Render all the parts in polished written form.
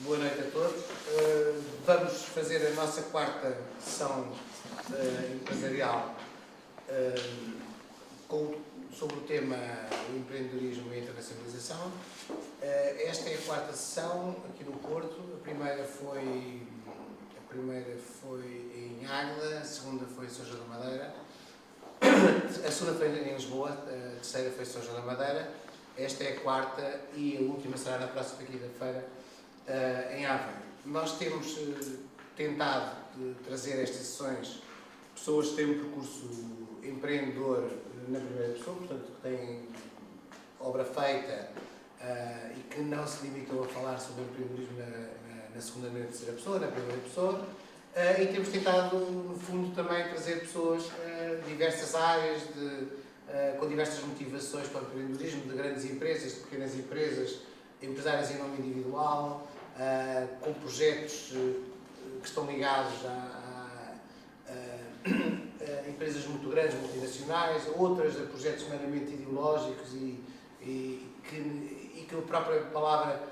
Boa noite a todos. Vamos fazer a nossa quarta sessão empresarial sobre o tema o empreendedorismo e a internacionalização. Esta é a quarta sessão aqui no Porto. A primeira foi em Águeda, a segunda foi em São João da Madeira, a segunda foi em Lisboa, a terceira foi em São João da Madeira. Esta é a quarta e a última será na próxima quinta-feira em Aveiro. Nós temos tentado trazer estas sessões pessoas que têm um percurso empreendedor na primeira pessoa, portanto que têm obra feita e que não se limitam a falar sobre o empreendedorismo na segunda e na terceira pessoa, na primeira pessoa. E temos tentado, no fundo, também trazer pessoas de diversas áreas, com diversas motivações para o empreendedorismo, de grandes empresas, de pequenas empresas, empresários em nome individual, com projetos que estão ligados a empresas muito grandes, multinacionais, outras a projetos meramente ideológicos e que a própria palavra,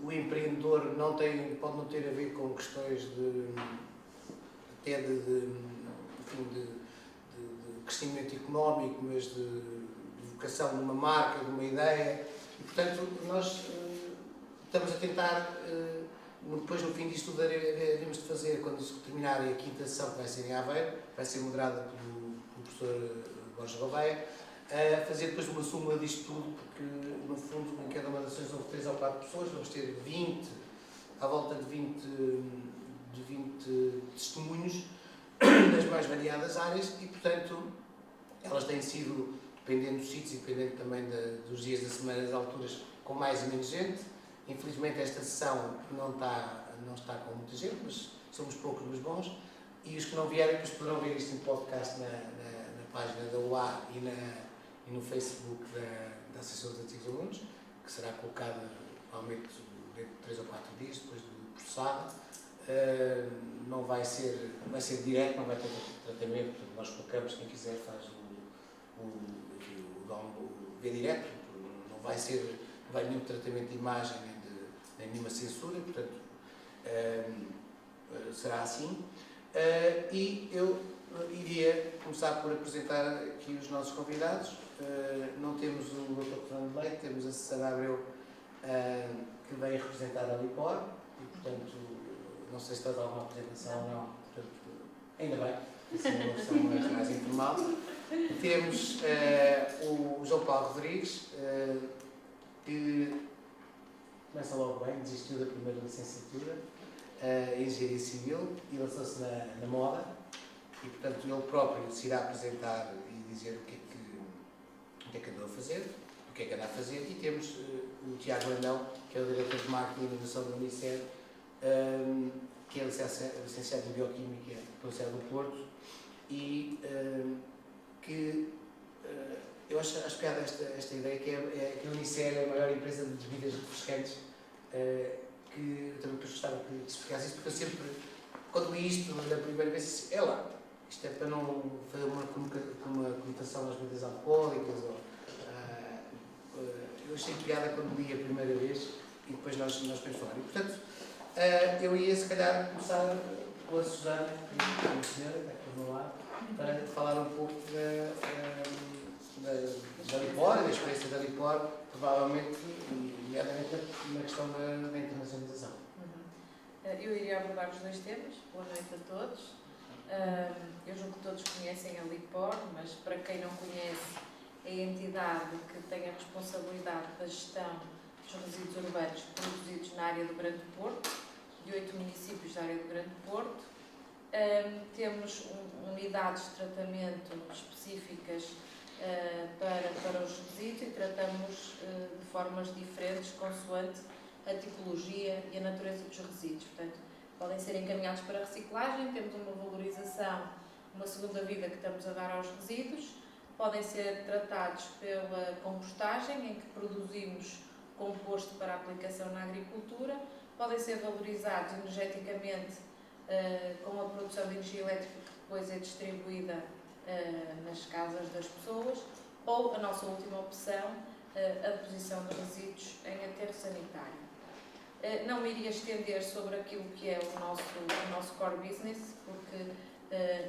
o empreendedor, pode não ter a ver com questões de crescimento económico, mas de vocação de uma marca, de uma ideia. E, portanto, nós estamos a tentar, depois no fim disto tudo, iremos de fazer, quando isso terminar, a quinta sessão que vai ser em Aveiro, vai ser moderada pelo professor Borges Gouveia, fazer depois uma súmula disto tudo, porque no fundo em cada uma das sessões houve 3 ou 4 pessoas, vamos ter 20, à volta de 20 testemunhos das mais variadas áreas e, portanto, elas têm sido, dependendo dos sítios e dependendo também dos dias da semana, das alturas, com mais e menos gente. Infelizmente esta sessão não está com muita gente, mas somos poucos mas bons, e os que não vierem depois poderão ver isto em podcast na página da UA e no Facebook da Associação dos Antigos Alunos, que será colocada provavelmente dentro de 3 ou 4 dias, depois do processado. Não vai ser direto, não vai ter tratamento, portanto, nós colocamos, quem quiser faz o vê direto, não vai nenhum tratamento de imagem nem nenhuma censura, portanto será assim. E eu iria começar por apresentar aqui os nossos convidados. Não temos o Dr. Fernando Leite, temos a Susana Abreu, que vem representar a Lipor, e portanto não sei se está a dar uma apresentação ou não, portanto, ainda bem, assim é uma versão mais informal. Temos o João Paulo Rodrigues, que começa logo bem, desistiu da primeira licenciatura em Engenharia Civil e lançou-se na moda, e portanto ele próprio se irá apresentar e dizer o que é que andou a fazer, o que é que anda a fazer, e temos o Tiago Landão, que é o diretor de Marketing e Inovação do Unicef, que é licenciado em Bioquímica pela Universidade do Porto, e que eu acho piada esta ideia, que a Unicef é a maior empresa de bebidas refrescantes, que eu também gostava que se explicasse isso, porque eu sempre, quando li isto na primeira vez, disse, isto é para não fazer uma conotação às bebidas alcoólicas, eu achei piada quando li a primeira vez e depois nós podemos falar. E, portanto, eu ia se calhar começar com a Susana, que é uma senhora, está aqui do meu lado, para falar um pouco da Lipor, da experiência da Lipor, provavelmente, nomeadamente na questão da internacionalização. Eu iria abordar os 2 temas. Boa noite a todos. Eu julgo que todos conhecem a Lipor, mas para quem não conhece, é a entidade que tem a responsabilidade da gestão dos resíduos urbanos produzidos na área do Grande Porto, de 8 municípios da área do Grande Porto. Temos unidades de tratamento específicas para os resíduos e tratamos de formas diferentes consoante a tipologia e a natureza dos resíduos. Portanto, podem ser encaminhados para a reciclagem, temos uma valorização, uma segunda vida que estamos a dar aos resíduos, podem ser tratados pela compostagem, em que produzimos composto para aplicação na agricultura, podem ser valorizados energeticamente com a produção de energia elétrica que depois é distribuída nas casas das pessoas, ou a nossa última opção, a deposição de resíduos em aterro sanitário. Não me iria estender sobre aquilo que é o nosso core business, porque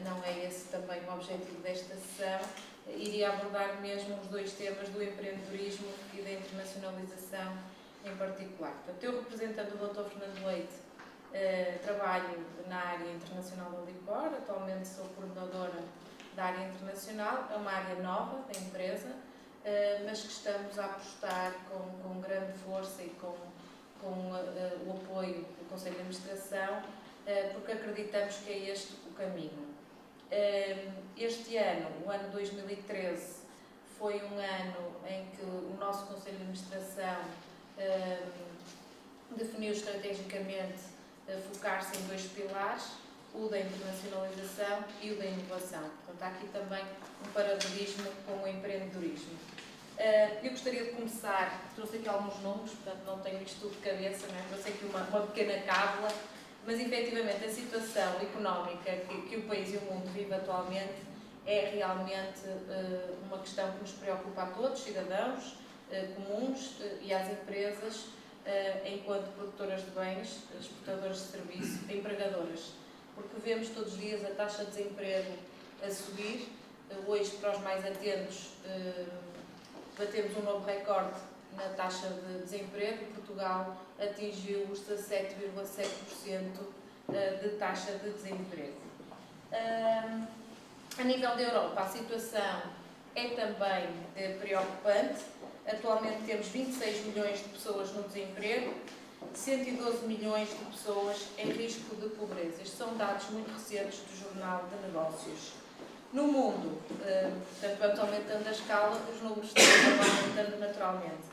não é esse também o objetivo desta sessão. Iria abordar mesmo os dois temas do empreendedorismo e da internacionalização em particular. Portanto, eu, representando o Dr. Fernando Leite, trabalho na área internacional da Licor, atualmente sou coordenadora da área internacional, é uma área nova da empresa, mas que estamos a apostar com grande força e com o apoio do Conselho de Administração, porque acreditamos que é este o caminho. Este ano, o ano 2013, foi um ano em que o nosso Conselho de Administração definiu estrategicamente focar-se em dois pilares, o da internacionalização e o da inovação. Portanto, há aqui também um paralelismo com o empreendedorismo. Eu gostaria de começar, trouxe aqui alguns números, portanto não tenho isto tudo de cabeça, não é? Trouxe aqui uma pequena cábula, mas efetivamente a situação económica que o país e o mundo vive atualmente é realmente uma questão que nos preocupa a todos, cidadãos comuns e às empresas, enquanto produtoras de bens, exportadoras de serviço, empregadoras, porque vemos todos os dias a taxa de desemprego a subir. Hoje, para os mais atentos, batemos um novo recorde na taxa de desemprego. Portugal atingiu os 17,7% de taxa de desemprego. A nível da Europa, a situação é também preocupante. Atualmente temos 26 milhões de pessoas no desemprego, 112 milhões de pessoas em risco de pobreza. Estes são dados muito recentes do Jornal de Negócios. No mundo, portanto, vamos aumentando a escala, os números estão aumentando naturalmente.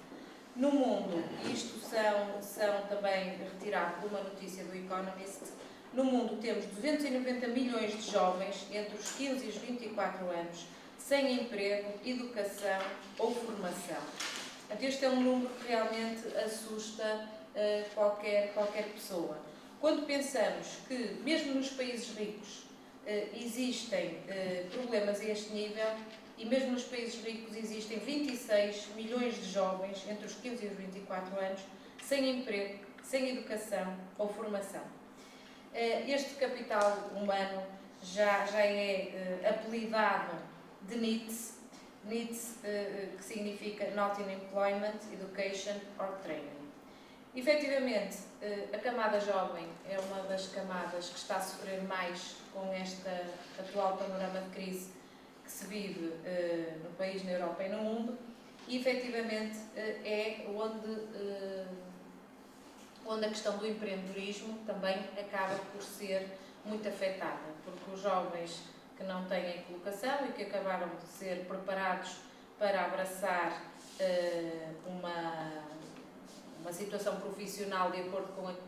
No mundo, isto são também retirados de uma notícia do Economist, no mundo temos 290 milhões de jovens entre os 15 e os 24 anos, sem emprego, educação ou formação. Este é um número que realmente assusta qualquer pessoa. Quando pensamos que, mesmo nos países ricos, existem problemas a este nível, e mesmo nos países ricos existem 26 milhões de jovens entre os 15 e os 24 anos, sem emprego, sem educação ou formação. Este capital humano já é apelidado de NEETs, que significa Not in Employment, Education or Training. Efetivamente, a camada jovem é uma das camadas que está a sofrer mais com este atual panorama de crise que se vive no país, na Europa e no mundo, e efetivamente é onde a questão do empreendedorismo também acaba por ser muito afetada, porque os jovens que não têm colocação e que acabaram de ser preparados para abraçar uma situação profissional de acordo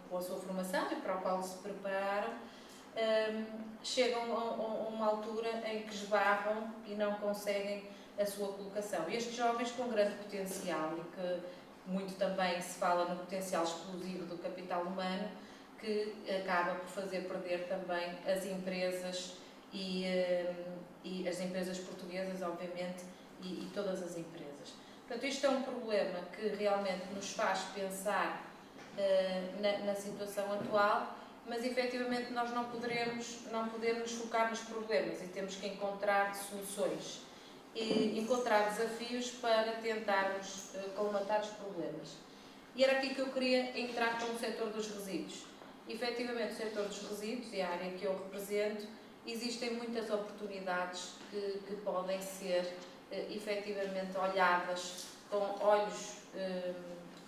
com a sua formação e para a qual se prepararam, chegam a uma altura em que esbarram e não conseguem a sua colocação. Estes jovens com grande potencial, e que muito também se fala no potencial explosivo do capital humano, que acaba por fazer perder também as empresas e as empresas portuguesas, obviamente, e todas as empresas. Portanto, isto é um problema que realmente nos faz pensar na situação atual, mas efetivamente nós não podemos focar nos problemas e temos que encontrar soluções e encontrar desafios para tentarmos colmatar os problemas. E era aqui que eu queria entrar com o setor dos resíduos. Efetivamente, o setor dos resíduos e a área que eu represento, existem muitas oportunidades que podem ser efetivamente olhadas com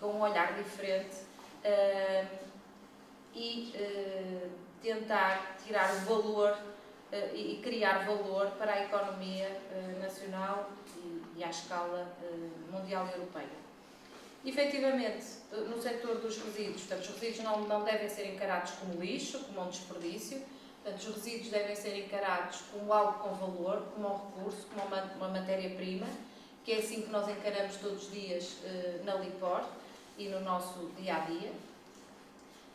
um olhar diferente e tentar tirar o valor e criar valor para a economia nacional e à escala mundial e europeia. Efetivamente, no setor dos resíduos, portanto, os resíduos não devem ser encarados como lixo, como um desperdício. Portanto, os resíduos devem ser encarados como algo com valor, como um recurso, como uma matéria-prima, que é assim que nós encaramos todos os dias na Licor e no nosso dia-a-dia.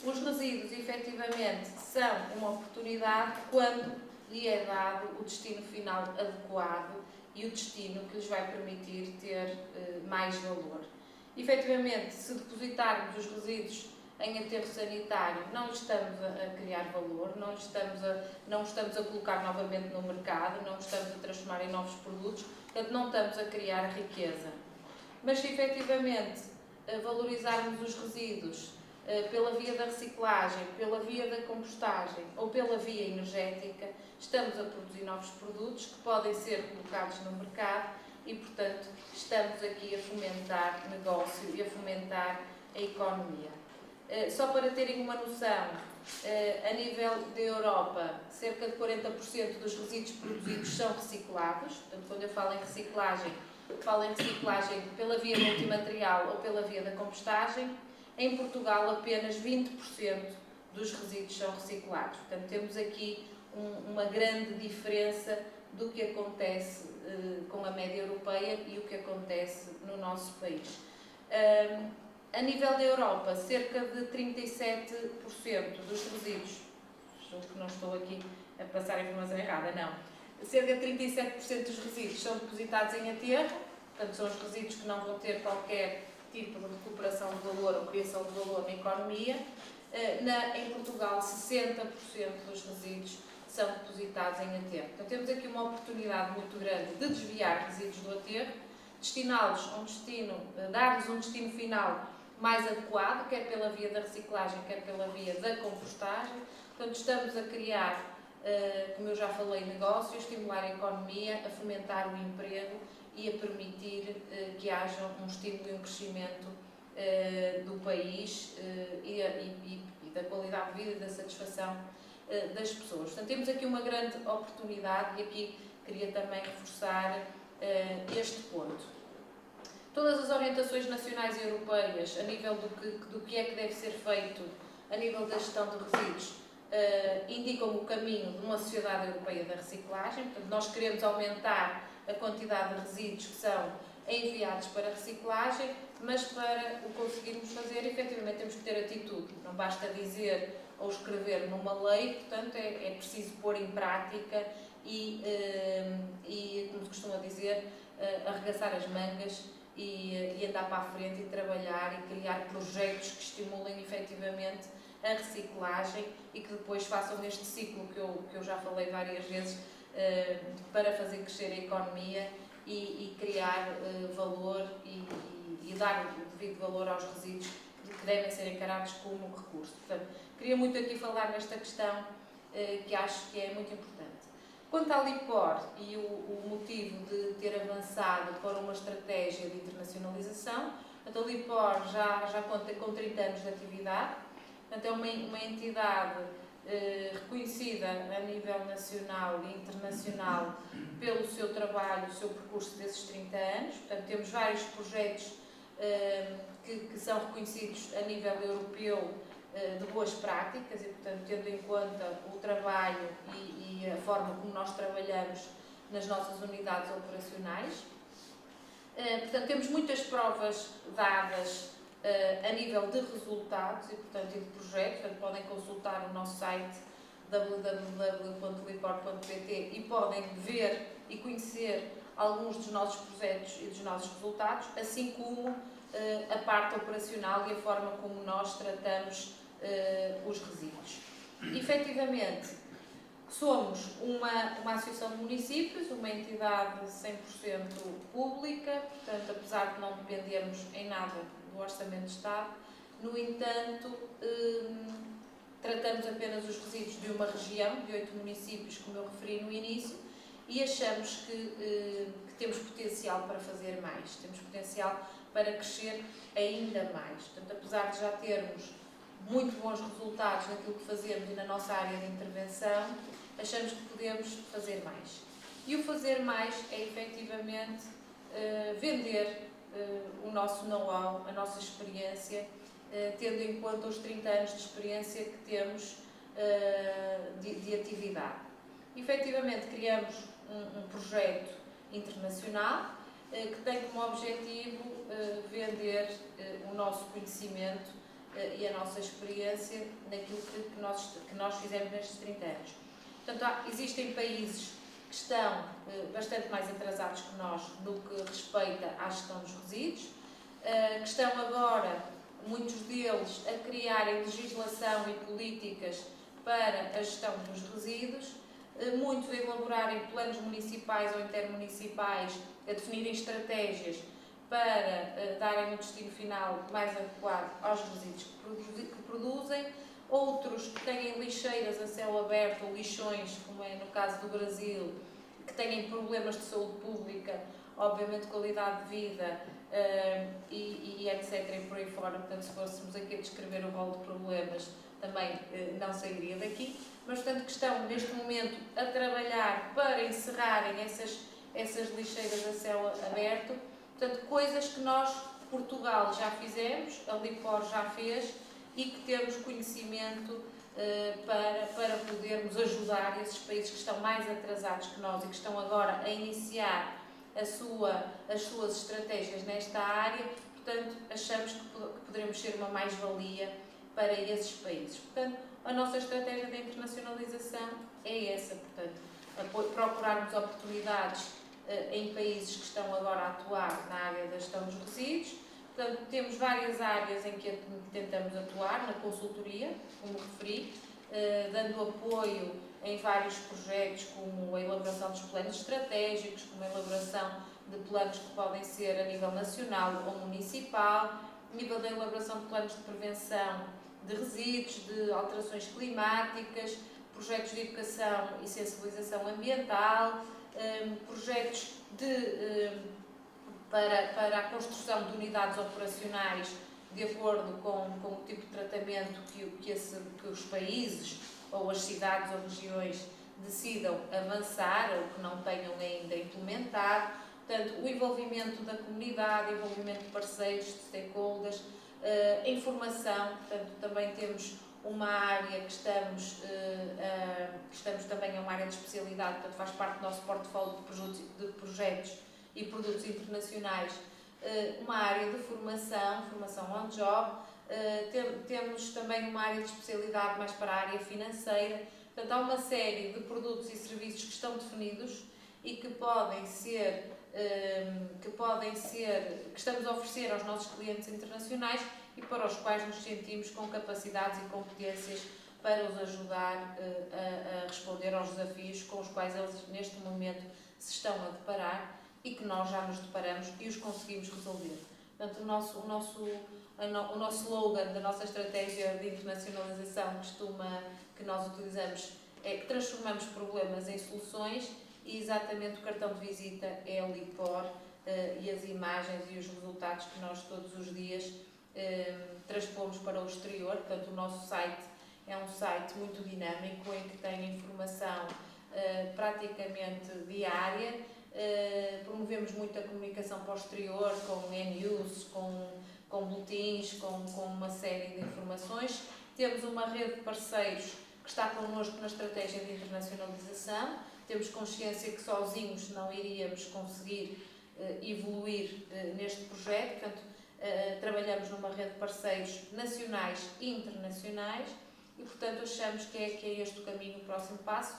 Os resíduos, efetivamente, são uma oportunidade quando lhe é dado o destino final adequado e o destino que lhes vai permitir ter mais valor. Efetivamente, se depositarmos os resíduos em aterro sanitário, não lhe estamos a criar valor, não estamos a colocar novamente no mercado, não estamos a transformar em novos produtos, portanto não estamos a criar riqueza. Mas se efetivamente valorizarmos os resíduos pela via da reciclagem, pela via da compostagem ou pela via energética, estamos a produzir novos produtos que podem ser colocados no mercado e, portanto, estamos aqui a fomentar negócio e a fomentar a economia. Só para terem uma noção, a nível da Europa, cerca de 40% dos resíduos produzidos são reciclados. Portanto, quando eu falo em reciclagem pela via multimaterial ou pela via da compostagem. Em Portugal, apenas 20% dos resíduos são reciclados. Portanto, temos aqui uma grande diferença do que acontece com a média europeia e o que acontece no nosso país. A nível da Europa, cerca de 37% dos resíduos, julgo que não estou aqui a passar a informação errada, não. Cerca de 37% dos resíduos são depositados em aterro, portanto são os resíduos que não vão ter qualquer tipo de recuperação de valor ou criação de valor na economia. Em Portugal, 60% dos resíduos são depositados em aterro. Então temos aqui uma oportunidade muito grande de desviar resíduos do aterro, destiná-los a um destino, dar-lhes um destino final mais adequado, quer pela via da reciclagem, quer pela via da compostagem. Portanto, estamos a criar, como eu já falei, negócio, a estimular a economia, a fomentar o emprego e a permitir que haja um estímulo e um crescimento do país e da qualidade de vida e da satisfação das pessoas. Portanto, temos aqui uma grande oportunidade e aqui queria também reforçar este ponto. Todas as orientações nacionais e europeias a nível do que é que deve ser feito a nível da gestão de resíduos indicam o caminho de uma sociedade europeia da reciclagem. Portanto, nós queremos aumentar a quantidade de resíduos que são enviados para a reciclagem, mas para o conseguirmos fazer, efetivamente temos que ter atitude. Não basta dizer ou escrever numa lei, portanto é preciso pôr em prática e como se costuma dizer, arregaçar as mangas e andar para a frente e trabalhar e criar projetos que estimulem efetivamente a reciclagem e que depois façam este ciclo que eu já falei várias vezes para fazer crescer a economia e criar valor e dar o devido valor aos resíduos que devem ser encarados como recurso. Portanto, queria muito aqui falar nesta questão que acho que é muito importante. Quanto à LIPOR e o motivo de ter avançado para uma estratégia de internacionalização, a LIPOR já conta com 30 anos de atividade, portanto é uma entidade reconhecida a nível nacional e internacional pelo seu trabalho, o seu percurso desses 30 anos. Portanto, temos vários projetos que são reconhecidos a nível europeu de boas práticas e, portanto, tendo em conta o trabalho e a forma como nós trabalhamos nas nossas unidades operacionais. Portanto, temos muitas provas dadas a nível de resultados e, portanto, e de projetos. Portanto, podem consultar o nosso site www.lipor.pt e podem ver e conhecer alguns dos nossos projetos e dos nossos resultados, assim como a parte operacional e a forma como nós tratamos os resíduos. Efetivamente, somos uma associação de municípios, uma entidade 100% pública, portanto, apesar de não dependermos em nada do Orçamento de Estado, no entanto, tratamos apenas os resíduos de uma região, de 8 municípios, como eu referi no início, e achamos que temos potencial para fazer mais, temos potencial para crescer ainda mais. Portanto, apesar de já termos muito bons resultados naquilo que fazemos e na nossa área de intervenção, achamos que podemos fazer mais. E o fazer mais é, efetivamente, vender o nosso know-how, a nossa experiência, tendo em conta os 30 anos de experiência que temos de atividade. Efetivamente, criamos um projeto internacional que tem como objetivo vender o nosso conhecimento e a nossa experiência naquilo que nós fizemos nestes 30 anos. Portanto, existem países que estão bastante mais atrasados que nós no que respeita à gestão dos resíduos, que estão agora muitos deles a criarem legislação e políticas para a gestão dos resíduos, muitos a elaborarem planos municipais ou intermunicipais, a definirem estratégias para darem um destino final mais adequado aos resíduos que produzem, outros que têm lixeiras a céu aberto ou lixões, como é no caso do Brasil, que têm problemas de saúde pública, obviamente qualidade de vida e etc. e por aí fora. Portanto, se fôssemos aqui a descrever o rol de problemas, também não sairia daqui. Mas, portanto, que estão neste momento a trabalhar para encerrarem essas lixeiras a céu aberto. Portanto, coisas que nós, Portugal, já fizemos, a Lipor já fez e que temos conhecimento para podermos ajudar esses países que estão mais atrasados que nós e que estão agora a iniciar as suas estratégias nesta área. Portanto, achamos que poderemos ser uma mais-valia para esses países. Portanto, a nossa estratégia de internacionalização é essa, portanto, procurarmos oportunidades em países que estão agora a atuar na área da gestão dos resíduos. Portanto, temos várias áreas em que tentamos atuar, na consultoria, como referi, dando apoio em vários projetos, como a elaboração dos planos estratégicos, como a elaboração de planos que podem ser a nível nacional ou municipal, nível da elaboração de planos de prevenção de resíduos, de alterações climáticas, projetos de educação e sensibilização ambiental, projetos para a construção de unidades operacionais de acordo com o tipo de tratamento que os países ou as cidades ou regiões decidam avançar ou que não tenham ainda implementado. Portanto, o envolvimento da comunidade, o envolvimento de parceiros, de stakeholders, a informação. Portanto, também temos uma área que estamos também a uma área de especialidade, portanto faz parte do nosso portfólio de projetos e produtos internacionais, uma área de formação on-job, temos também uma área de especialidade mais para a área financeira. Portanto, há uma série de produtos e serviços que estão definidos e que estamos a oferecer aos nossos clientes internacionais e para os quais nos sentimos com capacidades e competências para os ajudar a responder aos desafios com os quais eles neste momento se estão a deparar e que nós já nos deparamos e os conseguimos resolver. Portanto, o nosso slogan da nossa estratégia de internacionalização que nós utilizamos é que transformamos problemas em soluções e exatamente o cartão de visita é a Lipor e as imagens e os resultados que nós todos os dias transpomos para o exterior. Portanto, o nosso site é um site muito dinâmico em que tem informação praticamente diária. Promovemos muito a comunicação para o exterior, com e-news, com boletins, com uma série de informações. Temos uma rede de parceiros que está connosco na estratégia de internacionalização. Temos consciência que sozinhos não iríamos conseguir evoluir neste projeto. Portanto, trabalhamos numa rede de parceiros nacionais e internacionais e, portanto, achamos que é este o caminho, o próximo passo,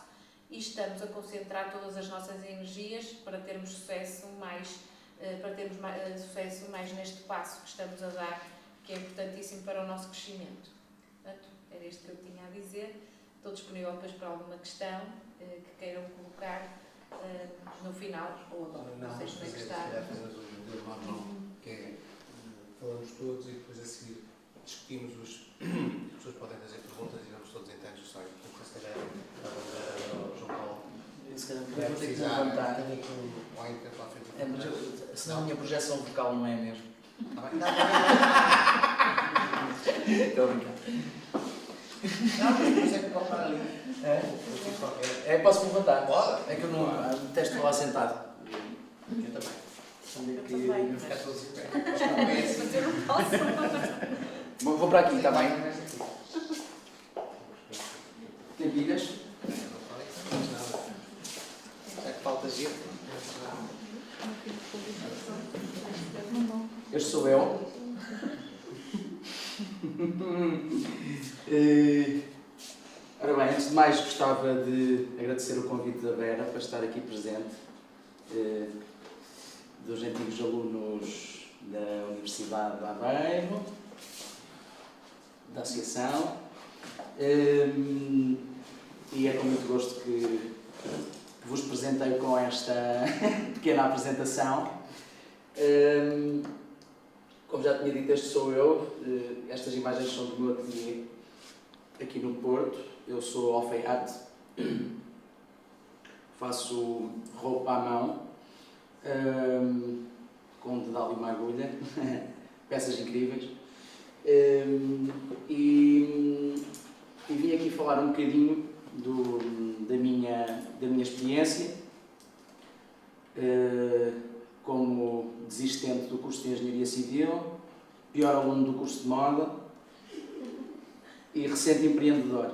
e estamos a concentrar todas as nossas energias para termos sucesso mais neste passo que estamos a dar, que é importantíssimo para o nosso crescimento. Portanto, era isto que eu tinha a dizer. Estou disponível depois para alguma questão que queiram colocar no final ou agora. Não sei como é que está. Que é, falamos todos e depois a seguir discutimos as pessoas podem fazer perguntas e vamos todos em tantos só. Então, se calhar, o João Paulo. Se calhar vou ter que levantar. Senão a minha projeção vocal não é mesmo. Está bem? Estou a brincar. Não, mas por exemplo, pode parar ali. Posso me levantar? Pode. É que eu não detesto falar sentado. Eu também. Eu também. Ficar todos em pé. Mas eu não posso. Vou para aqui, está bem? Tem pilhas? É que falta giro. Este sou eu. Ora bem, antes de mais gostava de agradecer o convite da Vera para estar aqui presente, dos antigos alunos da Universidade de Aveiro, da associação. E é com muito gosto que vos apresentei com esta pequena apresentação. Como já tinha dito, este sou eu. Estas imagens são do meu ateliê aqui no Porto. Eu sou alfaiate, faço roupa à mão, com um dedal e uma agulha, peças incríveis. E vim aqui falar um bocadinho da minha experiência como desistente do curso de Engenharia Civil, pior aluno do curso de moda e recente empreendedor.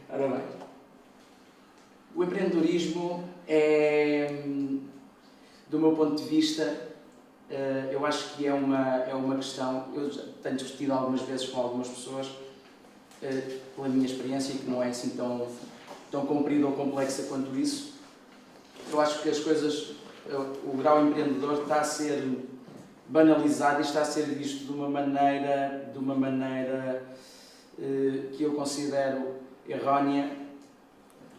Ora bem, o empreendedorismo é, do meu ponto de vista, eu acho que é uma questão, eu já tenho discutido algumas vezes com algumas pessoas, pela minha experiência, que não é assim tão comprida ou complexa quanto isso. Eu acho que as coisas, o grau empreendedor está a ser banalizado e está a ser visto de uma maneira que eu considero errónea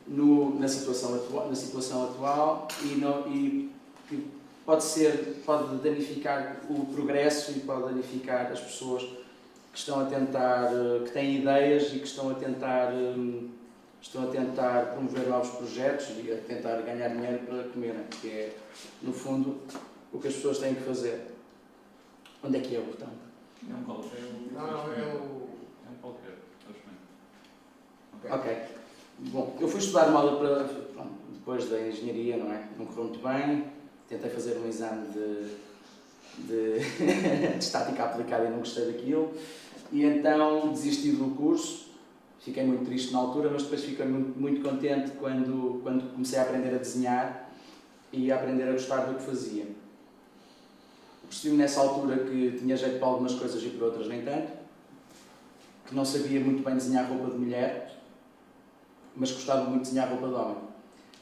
na situação atual e que pode danificar o progresso e pode danificar as pessoas que estão a tentar, que têm ideias e que estão a tentar promover novos projetos e a tentar ganhar dinheiro para comerem, que é, no fundo, o que as pessoas têm que fazer. Onde é que é o botão? É um qualquer. É um qualquer. Ok. Bom, eu fui estudar moda depois da engenharia, não é? Não correu muito bem. Tentei fazer um exame de estática aplicada e não gostei daquilo. E então desisti do curso. Fiquei muito triste na altura, mas depois fiquei muito contente quando comecei a aprender a desenhar e a aprender a gostar do que fazia. Percebi-me nessa altura que tinha jeito para algumas coisas e para outras nem tanto, que não sabia muito bem desenhar roupa de mulher, mas gostava muito de desenhar roupa de homem.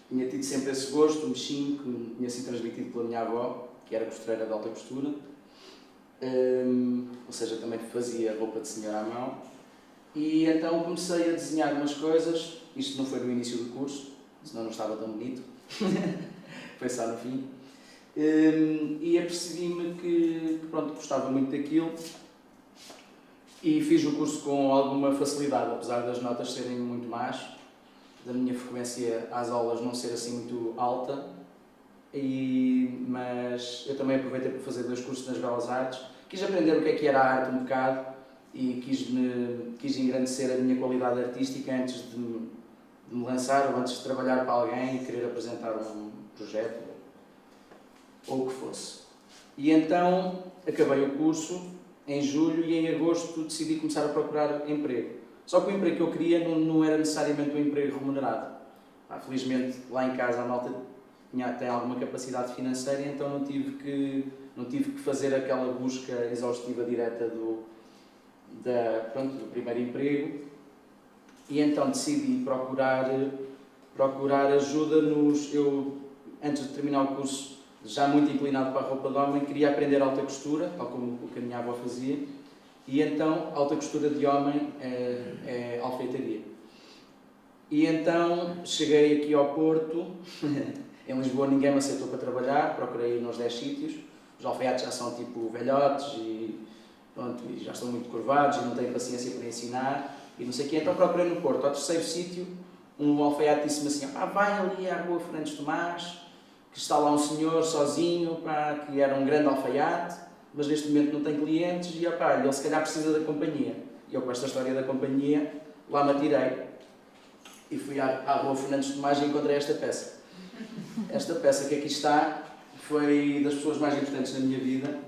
Tinha tido sempre esse gosto, um bichinho que me tinha sido transmitido pela minha avó, que era costureira de alta costura, ou seja, também fazia roupa de senhora à mão. E então comecei a desenhar umas coisas, isto não foi no início do curso, senão não estava tão bonito, foi só no fim. E apercebi-me que gostava muito daquilo e fiz o curso com alguma facilidade, apesar das notas serem muito más, da minha frequência às aulas não ser assim muito alta, mas eu também aproveitei para fazer 2 cursos nas Belas Artes, quis aprender o que era a arte um bocado e quis engrandecer a minha qualidade artística antes de me lançar ou antes de trabalhar para alguém e querer apresentar um projeto ou o que fosse. E então acabei o curso em julho e em agosto decidi começar a procurar emprego. Só que o emprego que eu queria não era necessariamente um emprego remunerado. Felizmente lá em casa a malta tem alguma capacidade financeira, então não tive que fazer aquela busca exaustiva direta do primeiro emprego. E então decidi procurar ajuda eu, antes de terminar o curso, já muito inclinado para a roupa de homem, queria aprender alta costura, tal como o que a minha avó fazia, e então alta costura de homem é alfeitaria. E então cheguei aqui ao Porto, em Lisboa ninguém me aceitou para trabalhar, procurei nos 10 sítios, os alfaiates já são tipo velhotes e já estão muito curvados e não têm paciência para ensinar e não sei o quê, então procurei no Porto. Ao terceiro sítio, um alfaiate disse-me assim, vai ali à rua Fernandes Tomás, que está lá um senhor sozinho, que era um grande alfaiate, mas neste momento não tem clientes e ele se calhar precisa da companhia. E eu com esta história da companhia, lá me atirei e fui à rua Fernandes Tomás e encontrei esta peça. Esta peça que aqui está foi das pessoas mais importantes na minha vida,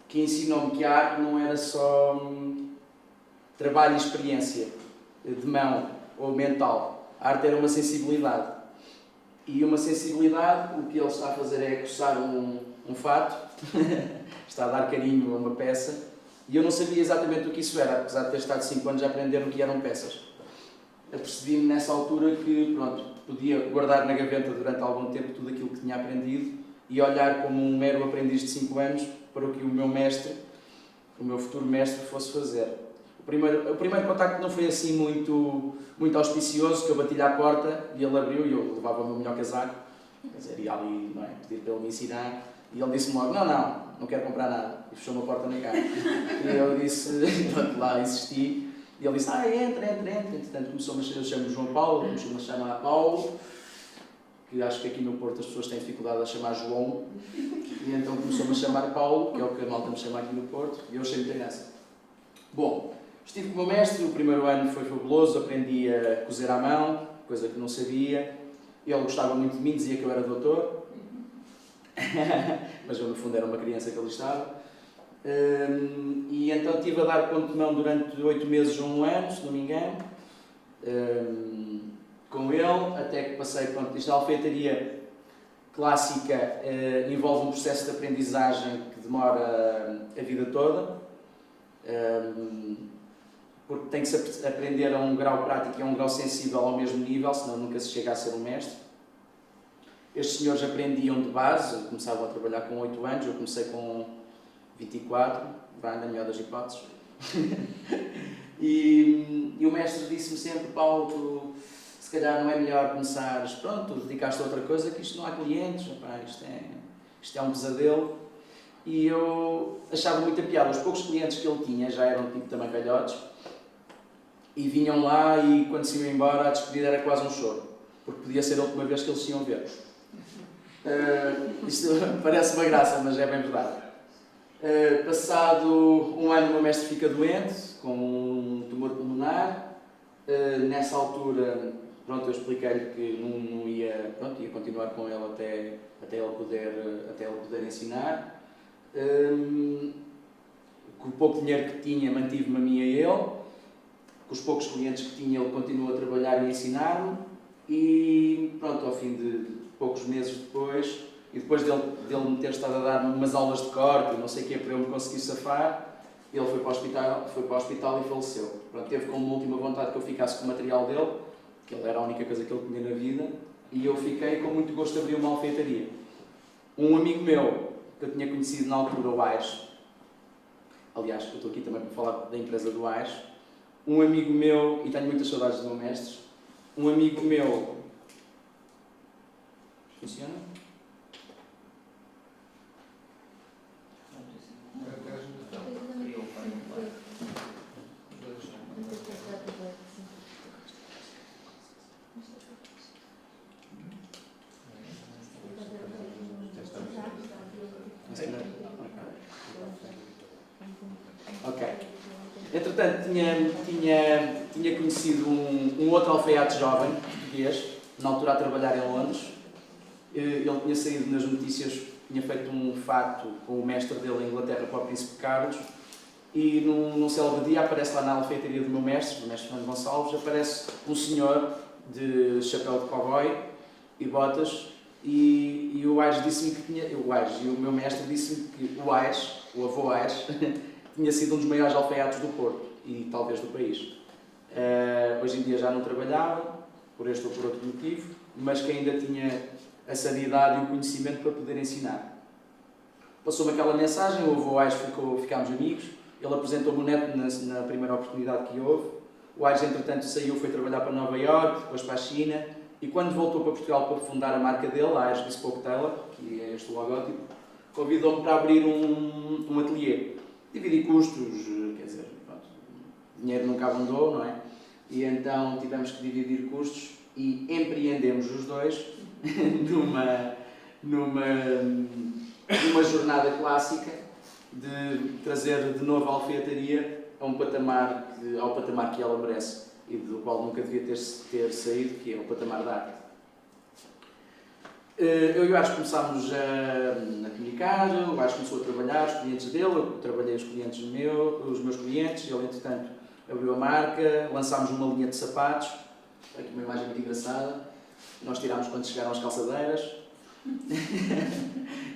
que ensinou-me que a arte não era só trabalho e experiência de mão ou mental. A arte era uma sensibilidade. E uma sensibilidade, o que ele está a fazer é coçar um fato, está a dar carinho a uma peça, e eu não sabia exatamente o que isso era, apesar de ter estado 5 anos a aprender o que eram peças. Apercebi-me nessa altura que podia guardar na gaveta durante algum tempo tudo aquilo que tinha aprendido e olhar como um mero aprendiz de 5 anos para o que o meu mestre o meu futuro mestre fosse fazer. O primeiro contacto não foi assim muito auspicioso, que eu bati-lhe à porta e ele abriu e eu levava o meu melhor casaco, quer dizer, ia ali, não é, pedir para ele me ensinar, e ele disse-me logo, não quero comprar nada, e fechou-me a porta na cara. E eu disse, lá insisti, e ele disse, entra, entretanto começou-me a chamar, eu chamo João Paulo, começou-me a chamar Paulo, que acho que aqui no Porto as pessoas têm dificuldade a chamar João, e então começou-me a chamar Paulo, que é o que a malta me chama aqui no Porto, e eu achei muita graça. Bom, estive com o meu mestre, o primeiro ano foi fabuloso, aprendi a cozer à mão, coisa que não sabia, ele gostava muito de mim, dizia que eu era doutor, mas eu no fundo era uma criança que ali estava. E então estive a dar ponto de mão durante 8 meses ou 1 ano, se não me engano, com ele, até que passei, pronto, isto da alfaiataria clássica envolve um processo de aprendizagem que demora a vida toda, porque tem que se aprender a um grau prático e a um grau sensível ao mesmo nível, senão nunca se chega a ser um mestre. Estes senhores aprendiam de base, começavam a trabalhar com 8 anos, eu comecei com 24, vai na melhor das hipóteses. E o mestre disse-me sempre, Paulo, tu, se calhar não é melhor começares, pronto, dedicaste a outra coisa, que isto não há clientes, rapaz, isto é um pesadelo. E eu achava muita piada, os poucos clientes que ele tinha já eram tipo também velhotes, e vinham lá e quando se iam embora a despedida era quase um choro, porque podia ser a última vez que eles se iam ver. Isto parece uma graça, mas é bem verdade. Passado 1 ano o meu mestre fica doente, com um tumor pulmonar. Nessa altura, pronto, eu expliquei-lhe que não ia, pronto, ia continuar com ele até ele poder ensinar. Com o pouco dinheiro que tinha, mantive-me a mim e a ele. Com os poucos clientes que tinha, ele continuou a trabalhar e ensinar-me. E pronto, ao fim de poucos meses depois, e depois dele me ter estado a dar umas aulas de corte e não sei o que, para eu me conseguir safar, ele foi para o hospital e faleceu. Pronto, teve como última vontade que eu ficasse com o material dele, que ele era a única coisa que ele tinha na vida, e eu fiquei com muito gosto de abrir uma alfaiataria. Um amigo meu, que eu tinha conhecido na altura, o Aires, aliás, eu estou aqui também para falar da empresa do Aires, um amigo meu, e tenho muitas saudades do meu mestre, um amigo meu... Funciona? Ok. Entretanto, tinha conhecido um outro alfaiate jovem, português, na altura a trabalhar em Londres. Ele tinha saído nas notícias, tinha feito um fato com o mestre dele em Inglaterra para o Príncipe Carlos, e num célebre dia aparece lá na alfaiataria do meu mestre, do mestre Fernando Gonçalves, aparece um senhor de chapéu de cowboy e botas, e o Aires disse-me que tinha... O Aires e o meu mestre disse-me que o Aires, o avô Aires, tinha sido um dos maiores alfaiates do Porto e talvez do país. Hoje em dia já não trabalhava, por este ou por outro motivo, mas que ainda tinha a sanidade e o conhecimento para poder ensinar. Passou-me aquela mensagem, o avô Aires ficámos amigos, ele apresentou-me o neto na primeira oportunidade que houve. O Aires, entretanto, saiu, foi trabalhar para Nova Iorque, depois para a China, e quando voltou para Portugal para fundar a marca dele, a Aires Bespoke Tailor, que é este logótipo, convidou-me para abrir um ateliê. Dividi custos, quer dizer, pronto, dinheiro nunca abundou, não é? E então tivemos que dividir custos e empreendemos os dois numa jornada clássica de trazer de novo a alfaiataria ao patamar que ela merece e do qual nunca devia ter saído, que é o patamar da arte. Eu e o Aires começámos a comunicar, o Aires começou a trabalhar os clientes dele, eu trabalhei os meus clientes, ele entretanto abriu a marca, lançámos uma linha de sapatos, aqui uma imagem muito engraçada, nós tirámos quando chegaram as calçadeiras,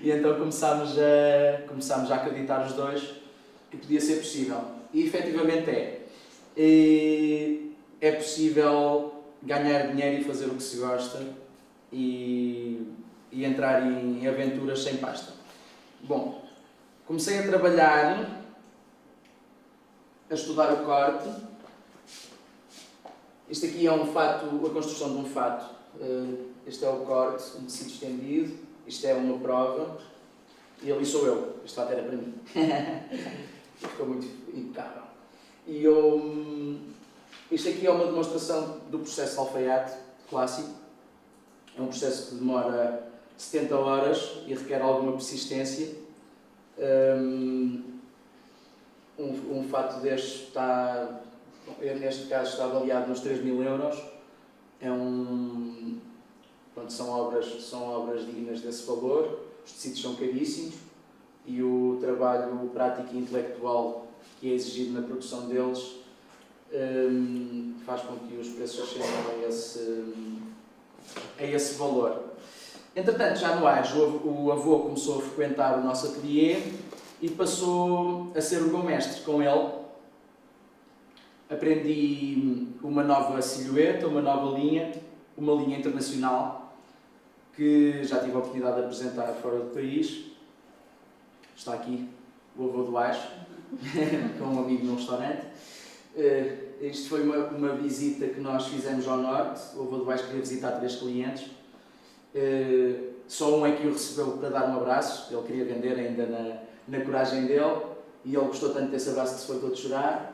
e então começámos a acreditar os dois que podia ser possível, e efetivamente é possível ganhar dinheiro e fazer o que se gosta, e entrar em aventuras sem pasta. Bom, comecei a trabalhar a estudar o corte. Isto aqui é um fato, a construção de um fato. Este é o corte, um tecido estendido. Isto é uma prova. E ali sou eu. Este fato era para mim. Ficou muito impecável. E isto aqui é uma demonstração do processo de alfaiate clássico. É um processo que demora 70 horas e requer alguma persistência. Um fato deste está, neste caso, está avaliado nos 3.000 euros. Pronto, são obras dignas desse valor. Os tecidos são caríssimos e o trabalho prático e intelectual que é exigido na produção deles faz com que os preços cheguem a esse valor. Entretanto, já no Aires, o avô começou a frequentar o nosso ateliê e passou a ser o meu mestre com ele. Aprendi uma nova silhueta, uma nova linha, uma linha internacional, que já tive a oportunidade de apresentar fora do país. Está aqui o avô do Aires, com um amigo num restaurante. Isto foi uma visita que nós fizemos ao Norte. O avô do Aires queria visitar 3 clientes. Só um é que o recebeu para dar um abraço. Ele queria vender ainda na coragem dele. E ele gostou tanto desse abraço que se foi todo chorar.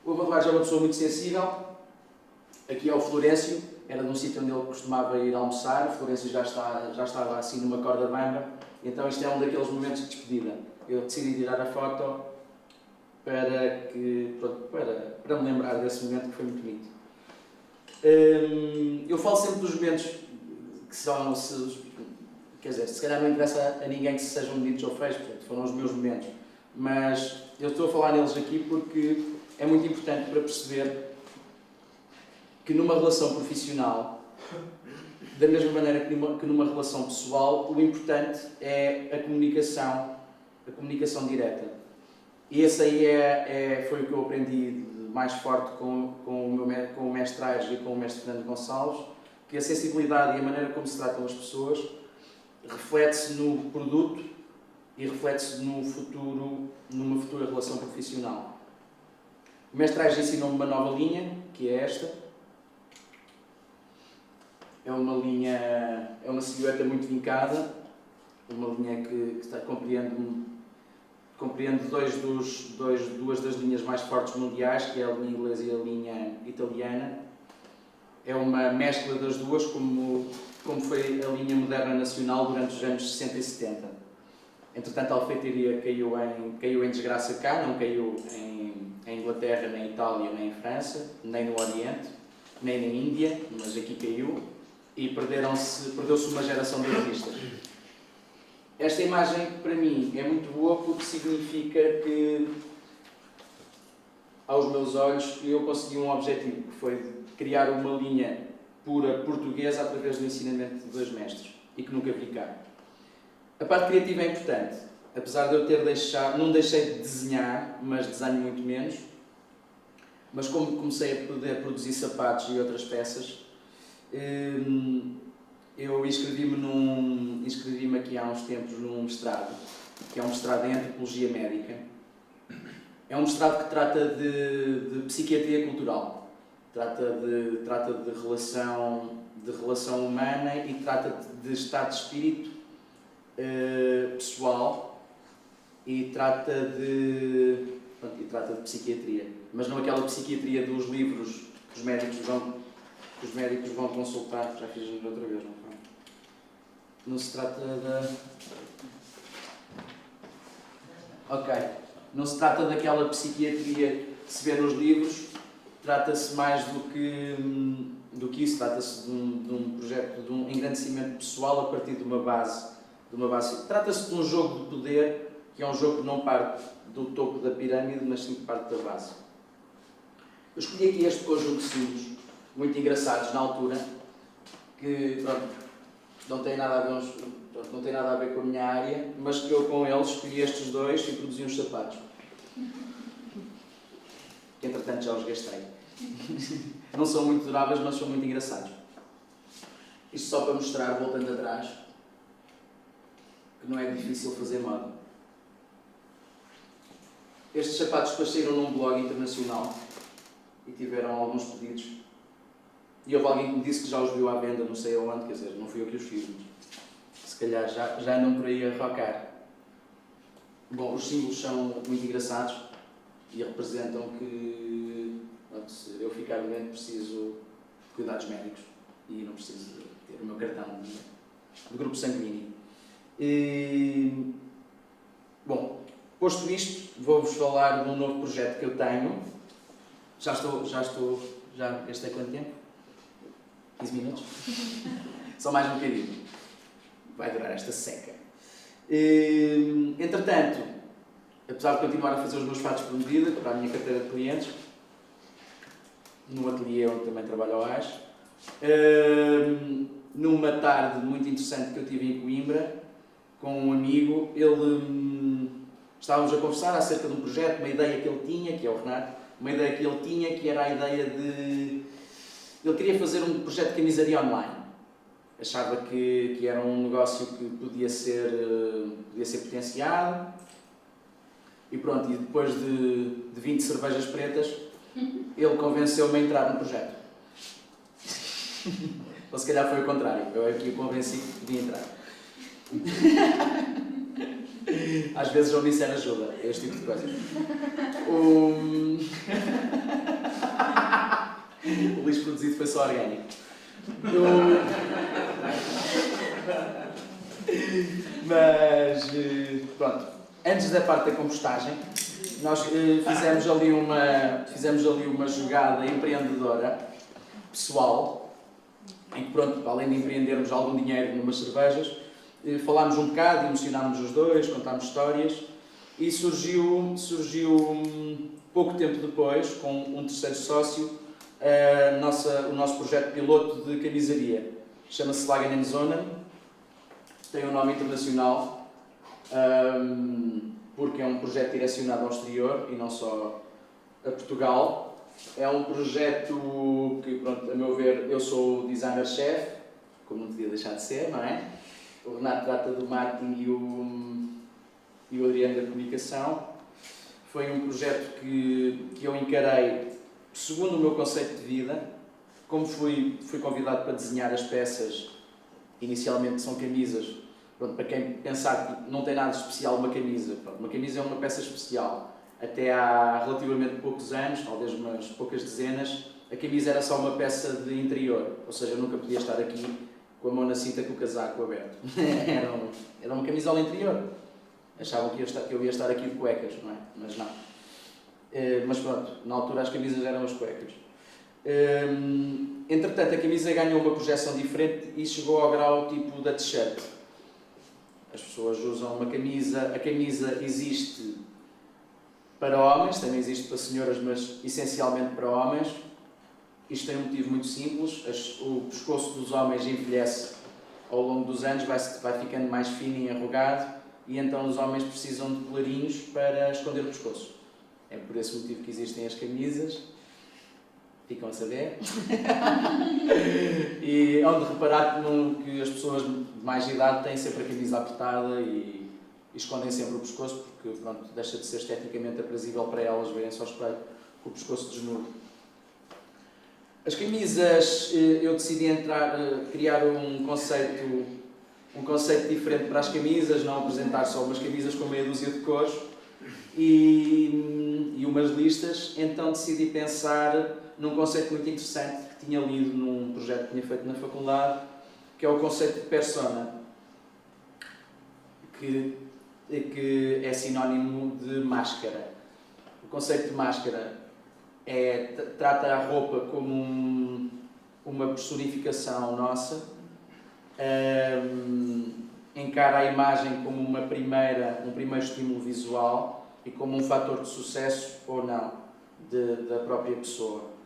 O avô do Aires é uma pessoa muito sensível. Aqui é o Florencio. Era de um sítio onde ele costumava ir almoçar. O Florencio já estava assim numa corda bamba. Então isto é um daqueles momentos de despedida. Eu decidi tirar a foto para me lembrar desse momento que foi muito bonito. Eu falo sempre dos momentos que são, quer dizer, se calhar não interessa a ninguém que sejam bonitos ou feios, portanto, foram os meus momentos. Mas eu estou a falar neles aqui porque é muito importante para perceber que numa relação profissional, da mesma maneira que numa relação pessoal, o importante é a comunicação direta. E esse aí foi o que eu aprendi mais forte com o mestre Aires e com o mestre Fernando Gonçalves, que a sensibilidade e a maneira como se tratam as pessoas reflete-se no produto e reflete-se numa futura relação profissional. O mestre Aires ensinou-me uma nova linha, que é esta. É uma silhueta muito vincada, uma linha que compreende duas das linhas mais fortes mundiais, que é a linha inglesa e a linha italiana. É uma mescla das duas, como foi a linha moderna nacional durante os anos 60 e 70. Entretanto, a alfeitaria caiu em desgraça cá, não caiu em Inglaterra, nem em Itália, nem em França, nem no Oriente, nem na Índia, mas aqui caiu. E perdeu-se uma geração de artistas. Esta imagem, para mim, é muito boa porque significa que, aos meus olhos, eu consegui um objetivo, que foi de criar uma linha pura portuguesa através do ensinamento de 2 mestres, e que nunca vi cá. A parte criativa é importante. Apesar de eu ter não deixei de desenhar, mas desenho muito menos. Mas como comecei a poder produzir sapatos e outras peças, eu inscrevi-me aqui há uns tempos num mestrado, que é um mestrado em Antropologia Médica. É um mestrado que trata de psiquiatria cultural, trata de relação humana e trata de estado de espírito pessoal e trata de psiquiatria, mas não aquela psiquiatria dos livros que os médicos vão consultar. Já fiz outra vez, não foi? Não se trata não se trata daquela psiquiatria que se vê nos livros. Trata-se mais do que isso. Trata-se de um projeto, de um engrandecimento pessoal a partir de uma base. Trata-se de um jogo de poder, que é um jogo que não parte do topo da pirâmide, mas sim que parte da base. Eu escolhi aqui este conjunto de símbolos, muito engraçados na altura, que não têm nada a ver com a minha área, mas que eu com eles escolhi estes 2 e produzi uns sapatos. Que entretanto já os gastei. Não são muito duráveis, mas são muito engraçados. Isto só para mostrar, voltando atrás, que não é difícil fazer moda. estes sapatos depois saíram num blog internacional e tiveram alguns pedidos. E houve alguém que me disse que já os viu à venda, não sei aonde, quer dizer, não fui eu que os fiz, mas se calhar já andam por aí a rocar. Bom, os símbolos são muito engraçados e representam que, pronto, se eu ficar doente preciso de cuidados médicos e não preciso ter o meu cartão de grupo sanguíneo. Bom, posto isto, vou-vos falar de um novo projeto que eu tenho. Já gastei quanto tempo? 15 minutos? Só mais um bocadinho. Vai durar esta seca. Entretanto, apesar de continuar a fazer os meus fatos por medida para a minha carteira de clientes, no ateliê onde também trabalho ao AIS, numa tarde muito interessante que eu tive em Coimbra, com um amigo, estávamos a conversar acerca de um projeto, uma ideia que ele tinha, que é o Renato, uma ideia que ele tinha, que era a ideia de... Ele queria fazer um projeto de camisaria online. Achava que era um negócio que podia ser potenciado. E pronto, e depois de 20 cervejas pretas, ele convenceu-me a entrar no projeto. Ou se calhar foi o contrário, eu é que o convenci que podia entrar. Às vezes eu disse ajuda, este tipo de coisa. O lixo produzido foi só orgânico. Mas, pronto, antes da parte da compostagem, nós fizemos ali uma jogada empreendedora, pessoal, em que, pronto, além de empreendermos algum dinheiro numas cervejas, falámos um bocado, emocionámos os dois, contámos histórias, e surgiu pouco tempo depois, com um terceiro sócio, o nosso projeto piloto de camisaria. Chama-se Slagen & Zonen, tem um nome internacional, porque é um projeto direcionado ao exterior e não só a Portugal. É um projeto que, pronto, a meu ver, eu sou o designer-chefe, como não podia deixar de ser, não é? O Renato trata do marketing e o Adriano da comunicação. Foi um projeto que eu encarei segundo o meu conceito de vida. Como fui convidado para desenhar as peças, inicialmente são camisas. Pronto, para quem pensar que não tem nada de especial uma camisa, pronto, uma camisa é uma peça especial. Até há relativamente poucos anos, talvez umas poucas dezenas, a camisa era só uma peça de interior, ou seja, eu nunca podia estar aqui com a mão na cinta com o casaco aberto. Era uma camisola interior. Achavam que eu ia estar aqui de cuecas, não é? Mas não. Mas pronto, na altura as camisas eram as cuecas. Entretanto, a camisa ganhou uma projeção diferente e chegou ao grau tipo da t-shirt. As pessoas usam uma camisa, a camisa existe para homens, também existe para senhoras, mas essencialmente para homens. Isto tem um motivo muito simples: o pescoço dos homens envelhece ao longo dos anos, vai ficando mais fino e enrugado, e então os homens precisam de colarinhos para esconder o pescoço. É por esse motivo que existem as camisas. Ficam a saber. E onde reparar que as pessoas de mais idade têm sempre a camisa apertada e escondem sempre o pescoço, porque pronto, deixa de ser esteticamente aprazível para elas verem-se ao espelho com o pescoço desnudo. As camisas, eu decidi criar um conceito diferente para as camisas, não apresentar só umas camisas com meia dúzia de cores e umas listas. Então decidi pensar num conceito muito interessante que tinha lido num projeto que tinha feito na faculdade, que é o conceito de persona, que é sinónimo de máscara. O conceito de máscara trata a roupa como uma personificação nossa, encara a imagem como um primeiro estímulo visual e como um fator de sucesso ou não da própria pessoa.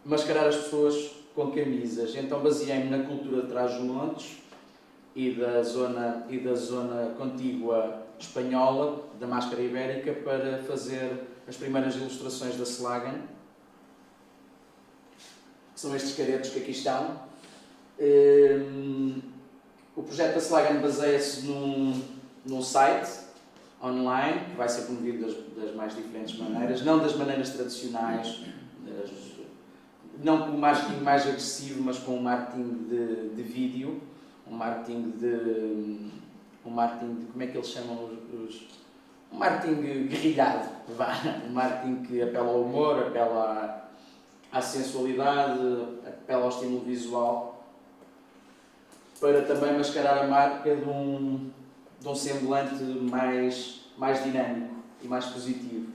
Mascarar as pessoas com camisas. Então baseei-me na cultura de Trás-os-Montes e da zona contígua espanhola, da máscara ibérica, para fazer as primeiras ilustrações da Slagen, que são estes caretos que aqui estão. O projeto da Slagen baseia-se num site online, que vai ser promovido das mais diferentes maneiras, não das maneiras tradicionais, não com o marketing mais agressivo, mas com o marketing de vídeo, um marketing de, como é que eles chamam um marketing guerrilhado, um marketing que apela ao humor, apela à sensualidade, apela ao estímulo visual, para também mascarar a marca de um semblante mais dinâmico e mais positivo.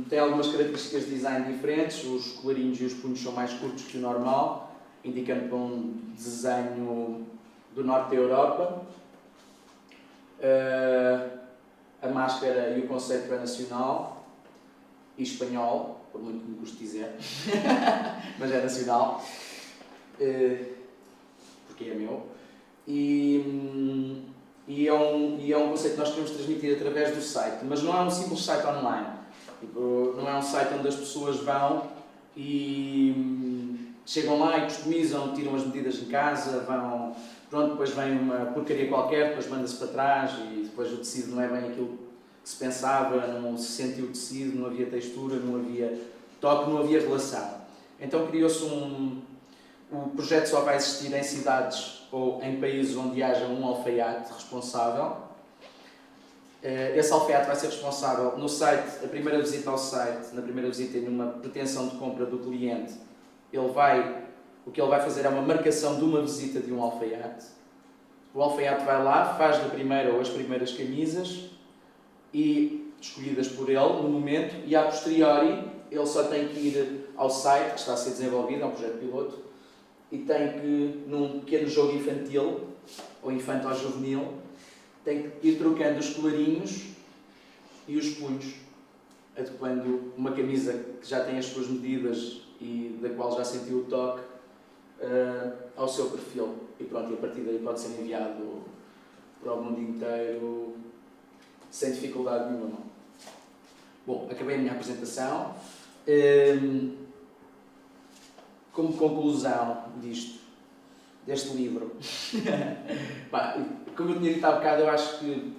Tem algumas características de design diferentes, os colarinhos e os punhos são mais curtos que o normal, indicando para um desenho do norte da Europa. A máscara e o conceito é nacional e espanhol, por muito que me custe dizer, mas é nacional, porque é meu. E é um conceito que nós queremos transmitir através do site, mas não é um simples site online. Não é um site onde as pessoas vão e chegam lá e customizam, tiram as medidas em casa, depois vem uma porcaria qualquer, depois manda-se para trás e depois o tecido não é bem aquilo que se pensava, não se sentiu o tecido, não havia textura, não havia toque, não havia relação. Então criou-se o projeto só vai existir em cidades ou em países onde haja um alfaiate responsável. Esse alfaiate vai ser responsável no site, a primeira visita ao site, na primeira visita e numa pretensão de compra do cliente, o que ele vai fazer é uma marcação de uma visita de um alfaiate. O alfaiate vai lá, faz a primeira ou as primeiras camisas, e escolhidas por ele no momento, e a posteriori ele só tem que ir ao site, que está a ser desenvolvido, é um projeto piloto, e tem que, num pequeno jogo infantil, ou infanto-juvenil, tem que ir trocando os colarinhos e os punhos, adequando uma camisa que já tem as suas medidas e da qual já sentiu o toque ao seu perfil. E pronto, e a partir daí pode ser enviado para o mundo inteiro sem dificuldade nenhuma. Bom, acabei a minha apresentação. Como conclusão deste livro, como eu tinha dito há bocado, eu acho que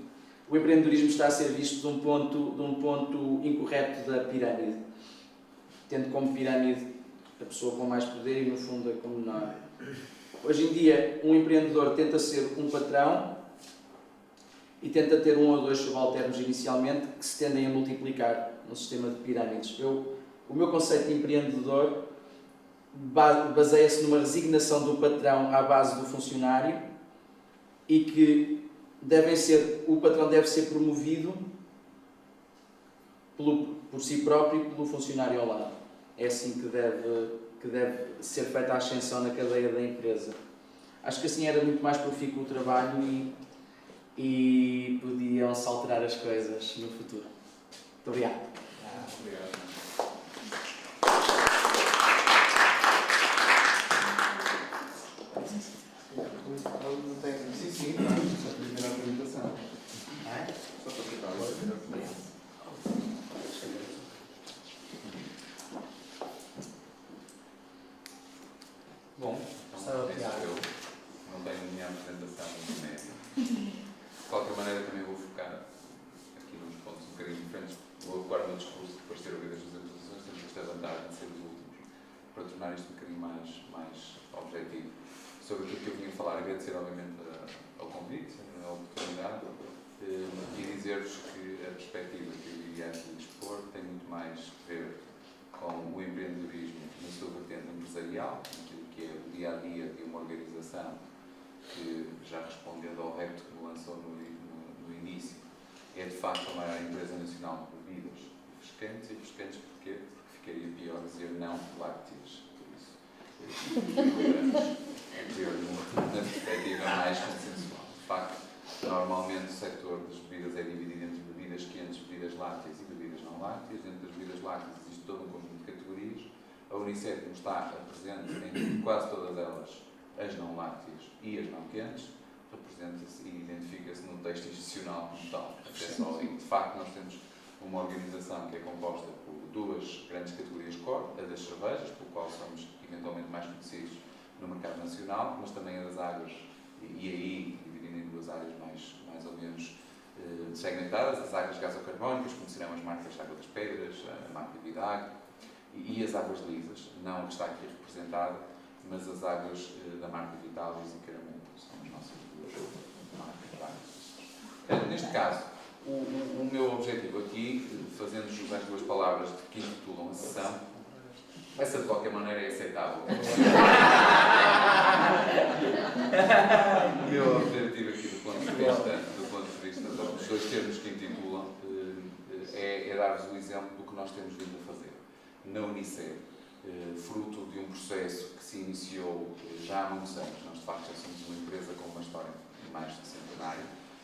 o empreendedorismo está a ser visto de um ponto incorreto da pirâmide, tendo como pirâmide a pessoa com mais poder e no fundo a com menor. Hoje em dia, um empreendedor tenta ser um patrão e tenta ter um ou dois subalternos inicialmente que se tendem a multiplicar no sistema de pirâmides. O meu conceito de empreendedor baseia-se numa resignação do patrão à base do funcionário e que o patrão deve ser promovido por si próprio e pelo funcionário ao lado. É assim que deve ser feita a ascensão na cadeia da empresa. Acho que assim era muito mais profícuo o trabalho e podiam-se alterar as coisas no futuro. Muito obrigado. Obrigado. Sim, claro. Só para ter a apresentação. Só para ter a apresentação. Bom, então, eu não tenho a minha apresentação no médio. De qualquer maneira, também vou focar aqui nos pontos um bocadinho diferentes. Vou adequar o meu discurso depois de ter ouvido as duas apresentações, temos esta vantagem de ser os últimos, para tornar isto um bocadinho mais objetivo. Sobre aquilo que eu vinha falar, agradecer obviamente ao convite, a oportunidade, e dizer-vos que a perspectiva que eu iria aqui expor tem muito mais a ver com o empreendedorismo na sua vertente empresarial, aquilo que é o dia-a-dia de uma organização que, já respondendo ao repto que me lançou no início, é de facto a maior empresa nacional de bebidas refrescantes. E refrescantes porquê? Porque ficaria pior dizer não lácteas. Por isso, na perspectiva mais consensual. De facto, normalmente o setor das bebidas é dividido entre bebidas quentes, bebidas lácteas e bebidas não lácteas. Dentro das bebidas lácteas existe todo um conjunto de categorias. A Unicef, como está presente em quase todas elas, as não lácteas e as não quentes, representa-se e identifica-se no texto institucional como tal. E, de facto, nós temos uma organização que é composta por duas grandes categorias core, a das cervejas, pelo qual somos eventualmente mais conhecidos no mercado nacional, mas também a das águas, e aí dividindo em duas áreas mais ou menos segmentadas, as águas gasocarbónicas, como serão as marcas Água das Pedras, a marca Vidag, e as águas lisas, não a que está aqui representada, mas as águas da marca Vitalis e Caramento, são as nossas duas marcas. Neste caso, o meu objetivo aqui, fazendo jus às duas palavras que intitulam a sessão, essa de qualquer maneira é aceitável. O meu objetivo aqui do ponto de vista dos dois termos que intitulam é dar-vos o exemplo do que nós temos vindo a fazer na Unicef, fruto de um processo que se iniciou já há muitos anos. Nós, de facto, já somos uma empresa com uma história mais de centenário,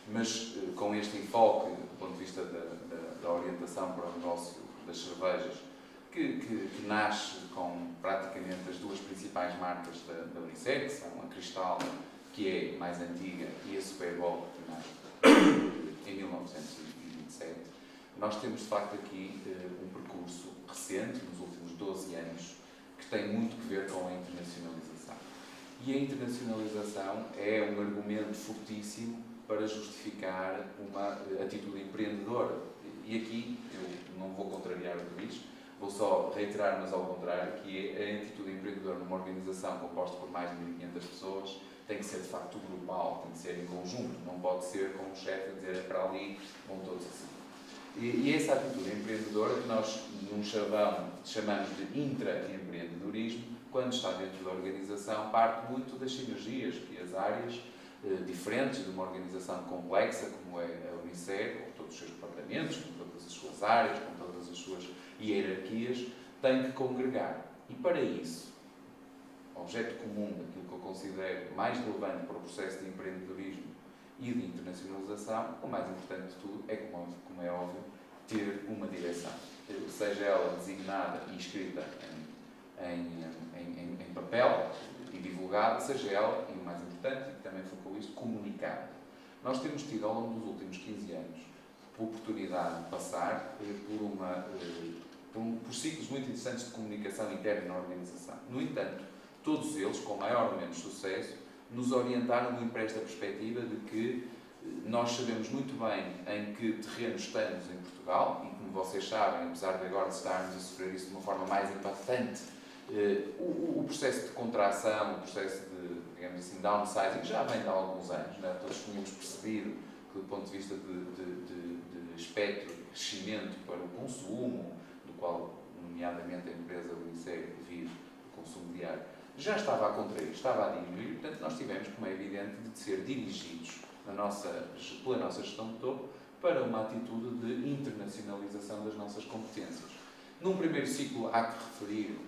mas com este enfoque do ponto de vista da orientação para o negócio das cervejas, que nasce com praticamente as duas principais marcas da Unicef, que são a Cristal, que é mais antiga, e a Superbowl, que nasce em 1927. Nós temos, de facto, aqui um percurso recente, nos últimos 12 anos, que tem muito que ver com a internacionalização. E a internacionalização é um argumento fortíssimo para justificar uma atitude empreendedora. E aqui, eu não vou contrariar o que diz, vou só reiterar, mas ao contrário, que é a atitude empreendedora numa organização composta por mais de 1.500 pessoas tem que ser, de facto, grupal, tem que ser em conjunto, não pode ser com o chefe a dizer é para ali, vão todos assim. E essa atitude empreendedora que nós, num chavão, chamamos de intraempreendedorismo, quando está dentro da organização, parte muito das sinergias que as áreas diferentes de uma organização complexa, como é a Unicef, com todos os seus departamentos, com todas as suas áreas, com todas as suas hierarquias, têm que congregar. E para isso, objeto comum daquilo que eu considero mais relevante para o processo de empreendedorismo e de internacionalização, o mais importante de tudo é, como é óbvio, ter uma direção. Seja ela designada e escrita em papel e divulgada, seja ela, e o mais importante, e que também focou isto, comunicada. Nós temos tido, ao longo dos últimos 15 anos, a oportunidade de passar por ciclos muito interessantes de comunicação interna na organização. No entanto, todos eles, com maior ou menos sucesso, nos orientaram muito para esta perspectiva de que nós sabemos muito bem em que terreno estamos em Portugal, e como vocês sabem, apesar de agora estarmos a sofrer isso de uma forma mais impactante, o processo de contração, o processo de, digamos assim, downsizing já vem de há alguns anos, né? Todos tínhamos percebido que, do ponto de vista de espectro de crescimento para o consumo, do qual, nomeadamente, a empresa Unicef vive o consumo diário, já estava a contrair, estava a diminuir, portanto nós tivemos, como é evidente, de ser dirigidos pela nossa gestão de topo para uma atitude de internacionalização das nossas competências. Num primeiro ciclo, há que referir,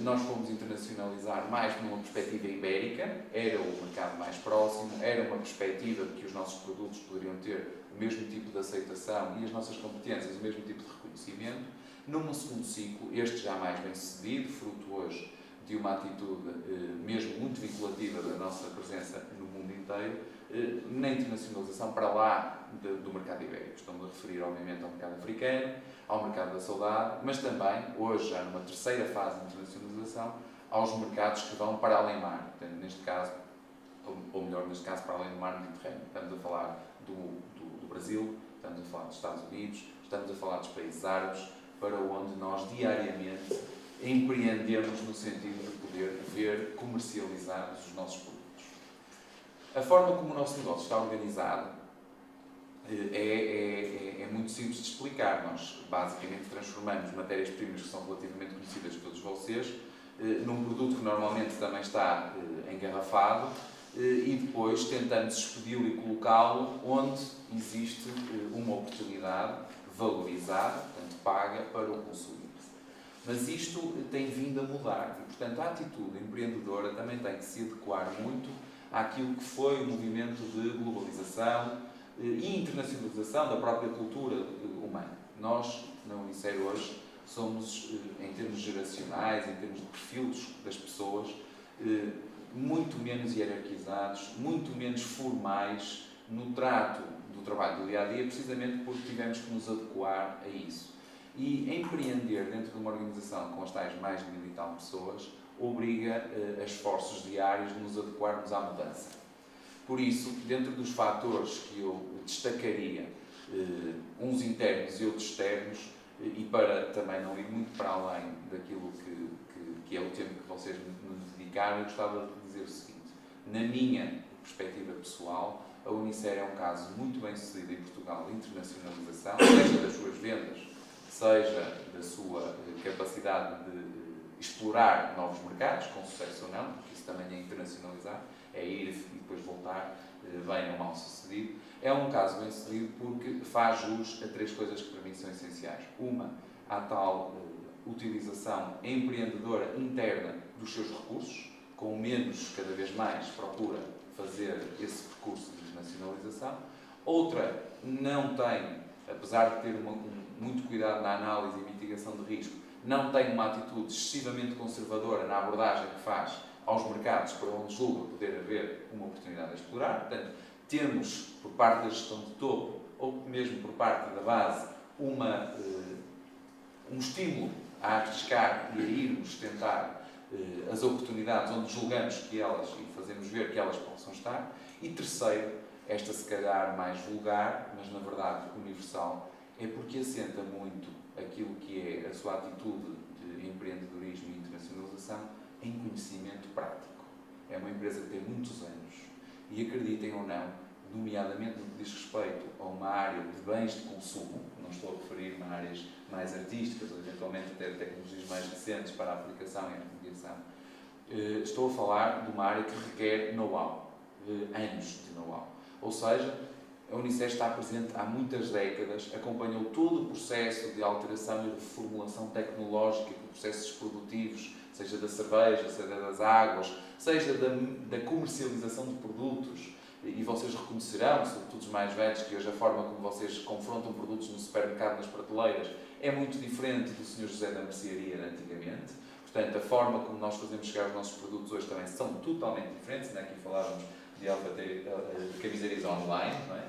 nós fomos internacionalizar mais numa perspectiva ibérica, era o mercado mais próximo, era uma perspectiva de que os nossos produtos poderiam ter o mesmo tipo de aceitação e as nossas competências o mesmo tipo de reconhecimento. Num segundo ciclo, este já mais bem sucedido, fruto hoje de uma atitude mesmo muito vinculativa da nossa presença no mundo inteiro, na internacionalização para lá do mercado ibérico. Estou-me a referir, obviamente, ao mercado africano, ao mercado da saudade, mas também, hoje, já numa terceira fase de internacionalização, aos mercados que vão para além do mar. Portanto, neste caso, ou melhor, neste caso, para além do mar Mediterrâneo. Estamos a falar do Brasil, estamos a falar dos Estados Unidos, estamos a falar dos países árabes, para onde nós diariamente empreendemos no sentido de poder ver comercializados os nossos produtos. A forma como o nosso negócio está organizado é muito simples de explicar. Nós, basicamente, transformamos matérias-primas que são relativamente conhecidas de todos vocês num produto que normalmente também está engarrafado e depois tentamos expedi-lo e colocá-lo onde existe uma oportunidade valorizada, portanto, paga para o consumidor. Mas isto tem vindo a mudar e, portanto, a atitude empreendedora também tem que se adequar muito àquilo que foi o movimento de globalização e internacionalização da própria cultura humana. Nós, na Unicef hoje, somos, em termos geracionais, em termos de perfil das pessoas, muito menos hierarquizados, muito menos formais no trato do trabalho do dia-a-dia, precisamente porque tivemos que nos adequar a isso. E empreender dentro de uma organização com as tais mais de 1000 e tal pessoas obriga a esforços diários de nos adequarmos à mudança. Por isso, dentro dos fatores que eu destacaria uns internos e outros externos, e para também não ir muito para além daquilo que é o tempo que vocês me dedicaram, eu gostava de dizer o seguinte: na minha perspectiva pessoal, a Unicer é um caso muito bem sucedido em Portugal de internacionalização, seja das suas vendas, seja da sua capacidade de explorar novos mercados, com sucesso ou não, porque isso também é internacionalizar, é ir e depois voltar, bem ou mal sucedido. É um caso bem sucedido porque faz jus a 3 coisas que para mim são essenciais. Uma, a tal utilização empreendedora interna dos seus recursos, com menos, cada vez mais, procura fazer esse percurso de internacionalização. Outra, não tem, apesar de ter muito cuidado na análise e mitigação de risco, não tem uma atitude excessivamente conservadora na abordagem que faz aos mercados para onde julga poder haver uma oportunidade a explorar. Portanto, temos, por parte da gestão de topo, ou mesmo por parte da base, um estímulo a arriscar e a irmos tentar as oportunidades onde julgamos que elas, e fazemos ver que elas possam estar. E terceiro, esta se calhar mais vulgar, mas na verdade universal, é porque assenta muito aquilo que é a sua atitude de empreendedorismo e internacionalização em conhecimento prático. É uma empresa que tem muitos anos e, acreditem ou não, nomeadamente no que diz respeito a uma área de bens de consumo, não estou a referir-me a áreas mais artísticas ou eventualmente até tecnologias mais recentes para a aplicação e a remediação, estou a falar de uma área que requer know-how, anos de know-how. Ou seja, a Unicer está presente há muitas décadas, acompanhou todo o processo de alteração e de reformulação tecnológica de processos produtivos, seja da cerveja, seja das águas, seja da comercialização de produtos. E vocês reconhecerão, sobretudo os mais velhos, que hoje a forma como vocês confrontam produtos no supermercado, nas prateleiras, é muito diferente do Sr. José da Mercearia de antigamente. Portanto, a forma como nós fazemos chegar os nossos produtos hoje também são totalmente diferentes. Ainda aqui falávamos de camisarias online, não é?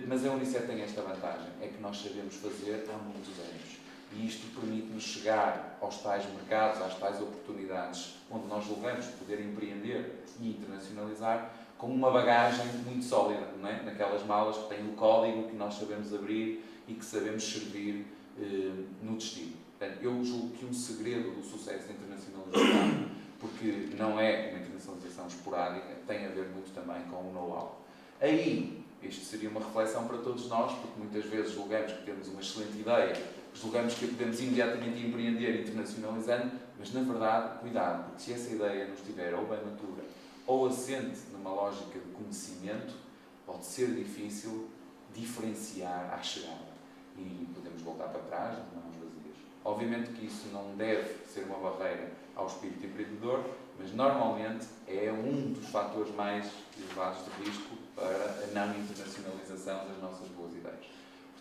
Mas a Unicer tem esta vantagem, é que nós sabemos fazer há muitos anos. E isto permite-nos chegar aos tais mercados, às tais oportunidades, onde nós julgamos poder empreender e internacionalizar, com uma bagagem muito sólida, não é? Naquelas malas que têm o código que nós sabemos abrir e que sabemos servir no destino. Portanto, eu julgo que um segredo do sucesso da internacionalização, porque não é uma internacionalização esporádica, tem a ver muito também com o know-how. Aí, isto seria uma reflexão para todos nós, porque muitas vezes julgamos que temos uma excelente ideia, julgamos que a podemos imediatamente empreender internacionalizando, mas na verdade, cuidado, porque se essa ideia não estiver ou bem matura, ou assente numa lógica de conhecimento, pode ser difícil diferenciar à chegada. E podemos voltar para trás de mãos vazias. Obviamente que isso não deve ser uma barreira ao espírito empreendedor, mas normalmente é um dos fatores mais elevados de risco para a não internacionalização das nossas boas ideias.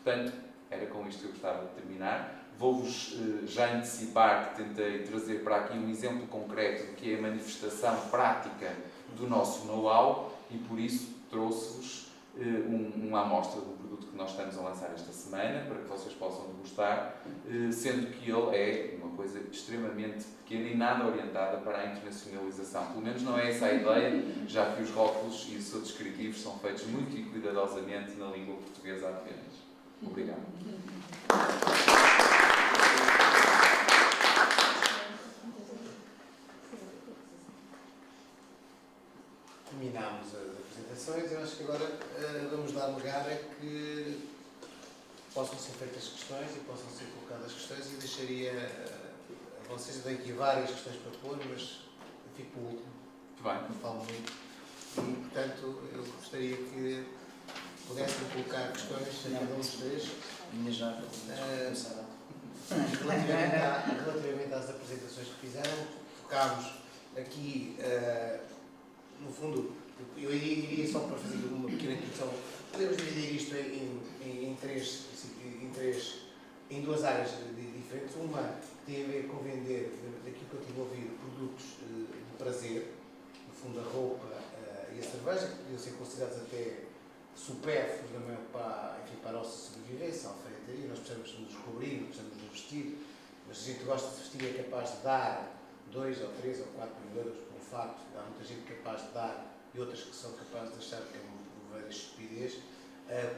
Portanto, era com isto que eu gostava de terminar. Vou-vos já antecipar que tentei trazer para aqui um exemplo concreto do que é a manifestação prática do nosso know-how e, por isso, trouxe-vos uma amostra do produto que nós estamos a lançar esta semana, para que vocês possam degustar, sendo que ele é uma coisa extremamente pequena e nada orientada para a internacionalização. Pelo menos não é essa a ideia, já que os rótulos e os seus descritivos são feitos muito e cuidadosamente na língua portuguesa apenas. Obrigado. Terminámos as apresentações. Eu acho que agora vamos dar lugar a que possam ser feitas questões e possam ser colocadas questões. Eu deixaria a vocês, eu tenho aqui várias questões para pôr, mas eu fico por último. Muito bem. Não falo muito. E, portanto, eu gostaria que pudessem colocar questões a cada um dos três. Minha já começará. Relativamente às apresentações que fizeram, focámos aqui, no fundo, eu iria só para fazer uma pequena introdução. Podemos dividir isto em duas áreas diferentes. Uma tem a ver com vender, daquilo que eu tive a ouvir, produtos de prazer, no fundo a roupa e a cerveja, que podiam ser considerados até supérfluos para a nossa sobrevivência, a alfaiataria. Nós precisamos de nos cobrir, precisamos de nos vestir, mas se a gente gosta de se vestir é capaz de dar 2 ou 3 ou 4 mil euros por um fato. Há muita gente capaz de dar e outras que são capazes de achar que é uma verdadeira estupidez.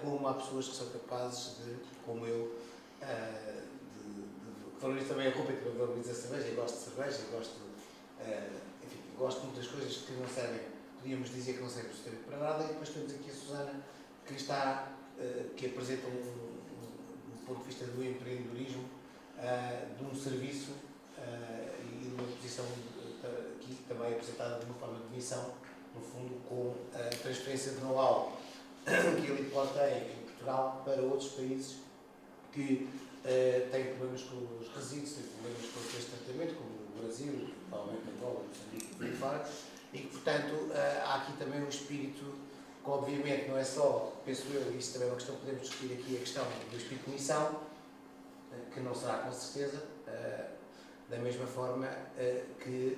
como há pessoas que são capazes de, como eu, que valorizo também a roupa e também valorizo a cerveja, e gosto de cerveja, e gosto, enfim, gosto de muitas coisas que não servem, podíamos dizer que não servem absolutamente para nada, e depois temos aqui a Susana, que apresenta um ponto de vista do empreendedorismo, de um serviço e de uma posição aqui também apresentada de uma forma de missão, no fundo, com a transferência de know-how que a Lipor tem em Portugal para outros países que têm problemas com os resíduos, têm problemas com este tratamento, como o Brasil, provavelmente Angola, Moçambique e fora, e que, portanto, há aqui também um espírito que, obviamente, não é só, penso eu, e isso também é uma questão que podemos discutir aqui, a questão do espírito de missão, que não será com certeza, da mesma forma que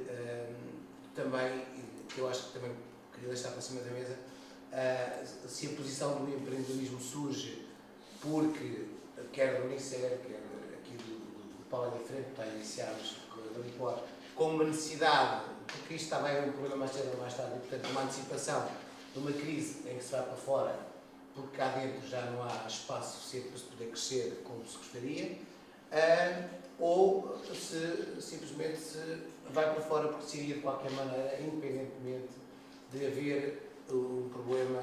também, que eu acho que também queria deixar para cima da mesa, se a posição do empreendedorismo surge porque, quer do Unicer, quer aqui do Paulo ali à frente, está a iniciar da Lipor, com uma necessidade, porque isto também é um problema mais cedo ou mais tarde, e portanto uma antecipação de uma crise em que se vai para fora, porque cá dentro já não há espaço suficiente para se poder crescer como se gostaria, ou se simplesmente se vai para fora porque se iria de qualquer maneira, independentemente de haver um problema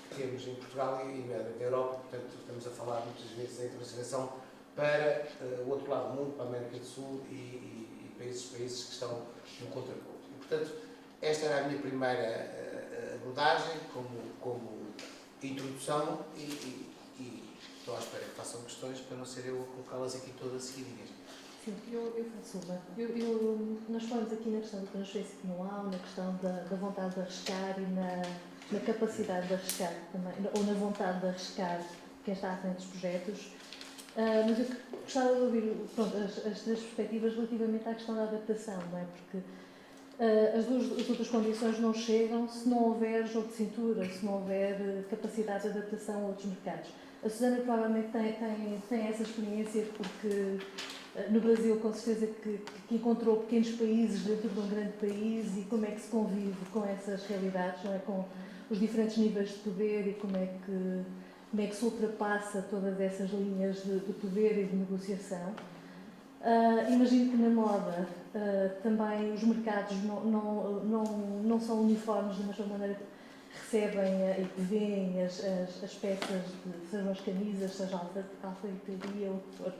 que temos em Portugal e na Europa, portanto estamos a falar muitas vezes da internacionalização para o outro lado do mundo, para a América do Sul e para esses países que estão no contraponto. E, portanto, esta era a minha primeira abordagem como introdução e estou à espera que façam questões para não ser eu a colocá-las aqui todas seguidinhas. Sim, eu faço uma. Nós falamos aqui na questão da transferência de know-how, na questão da vontade de arriscar e na capacidade de arriscar também, ou na vontade de arriscar quem está à frente dos projetos. Mas eu gostava de ouvir as três perspectivas relativamente à questão da adaptação, não é? Porque as outras condições não chegam se não houver jogo de cintura, se não houver capacidade de adaptação a outros mercados. A Susana provavelmente tem essa experiência porque no Brasil com certeza que encontrou pequenos países dentro de um grande país e como é que se convive com essas realidades, não é? Com os diferentes níveis de poder e como é que se ultrapassa todas essas linhas de poder e de negociação. Imagino que na moda também os mercados não são uniformes da mesma maneira que recebem e que veem as peças, sejam as camisas, seja a alfaiataria ou o que for.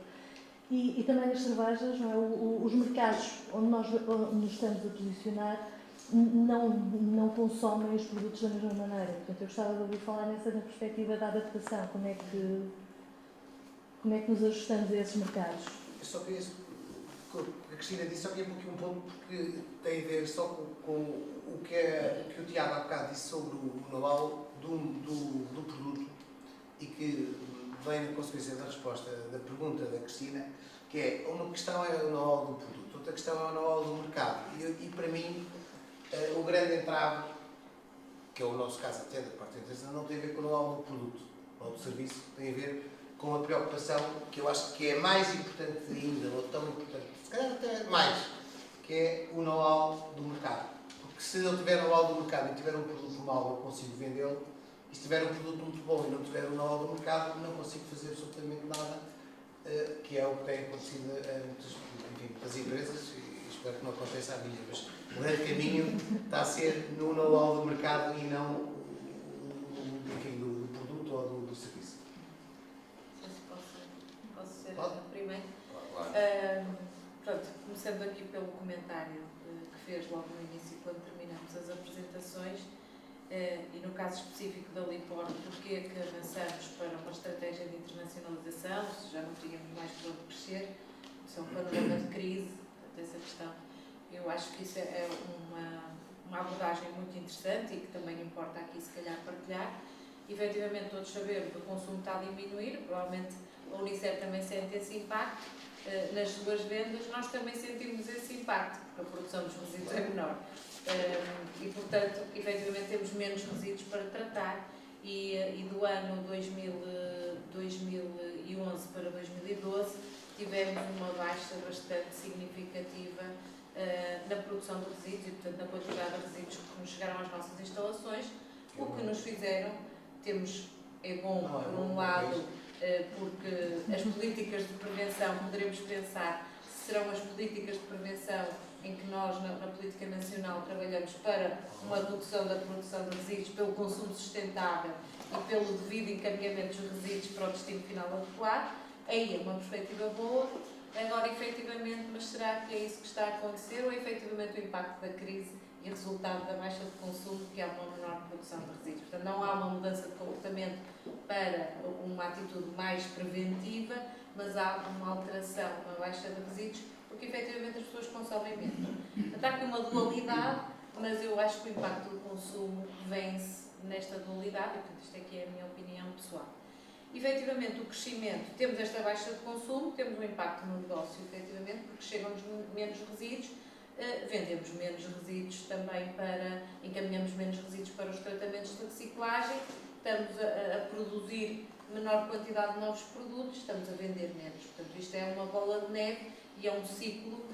E também nas cervejas, não é? Os mercados onde nós nos estamos a posicionar não consomem os produtos da mesma maneira. Portanto, eu gostava de ouvir falar nessa perspectiva da adaptação, como é que nos ajustamos a esses mercados. Eu só queria, a Cristina disse, só queria pôr aqui um ponto porque tem a ver só com o que o Tiago há bocado disse sobre o know-how do produto e que vem na consequência da resposta da pergunta da Cristina, que é, uma questão é o know-how do produto, outra questão é o know-how do mercado. E para mim, o grande entrave, que é o nosso caso até da parte da empresa, não tem a ver com o know-how do produto ou do serviço, tem a ver com a preocupação que eu acho que é mais importante ainda, ou tão importante, se calhar até mais, que é o know-how do mercado. Porque se eu tiver know-how do mercado e tiver um produto mau, eu consigo vendê-lo, e se tiver um produto muito bom e não tiver o know-how do mercado, não consigo fazer absolutamente nada, que é o que tem acontecido a muitas empresas, e espero que não aconteça a minha, mas o grande caminho está a ser no know-how do mercado e não do produto ou do serviço. Posso ser a primeira? Claro. Pronto, começando aqui pelo comentário que fez logo no início, quando terminamos as apresentações, e no caso específico da Lipor, porque é que avançamos para uma estratégia de internacionalização, se já não tínhamos mais para onde crescer, são um panorama de crise, dessa questão. Eu acho que isso é uma abordagem muito interessante e que também importa aqui, se calhar, partilhar. Efetivamente, todos sabemos que o consumo está a diminuir, provavelmente a Unicer também sente esse impacto. Nas suas vendas, nós também sentimos esse impacto, porque a produção dos resíduos é menor. E, portanto, efetivamente, temos menos resíduos para tratar. E do ano 2011 para 2012, tivemos uma baixa bastante significativa na produção de resíduos e, portanto, na quantidade de resíduos que nos chegaram às nossas instalações, o que nos fizeram, temos é bom, por um lado, porque as políticas de prevenção, poderemos pensar, serão as políticas de prevenção em que nós, na política nacional, trabalhamos para uma redução da produção de resíduos, pelo consumo sustentável e pelo devido encaminhamento dos resíduos para o destino final adequado. Aí é uma perspectiva boa. Agora, efetivamente, mas será que é isso que está a acontecer ou é efetivamente o impacto da crise e resultado da baixa de consumo que há uma menor produção de resíduos? Portanto, não há uma mudança de comportamento para uma atitude mais preventiva, mas há uma alteração, uma baixa de resíduos, porque efetivamente as pessoas consomem menos. Portanto, há aqui uma dualidade, mas eu acho que o impacto do consumo vence nesta dualidade, e portanto isto aqui é a minha opinião pessoal. Efetivamente, o crescimento, temos esta baixa de consumo, temos um impacto no negócio, efetivamente, porque chegam-nos menos resíduos, vendemos menos resíduos também encaminhamos menos resíduos para os tratamentos de reciclagem, estamos a produzir menor quantidade de novos produtos, estamos a vender menos. Portanto, isto é uma bola de neve e é um ciclo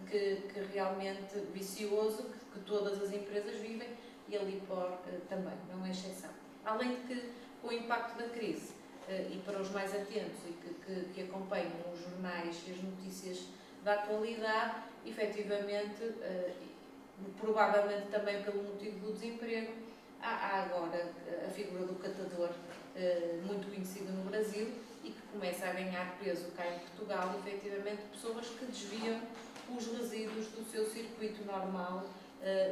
que realmente vicioso, que todas as empresas vivem e a Lipor também, não é exceção. Além de que, com o impacto da crise, e para os mais atentos e que acompanham os jornais e as notícias da atualidade, efetivamente, provavelmente também pelo motivo do desemprego, há agora a figura do catador, muito conhecido no Brasil e que começa a ganhar peso cá em Portugal, efetivamente, pessoas que desviam os resíduos do seu circuito normal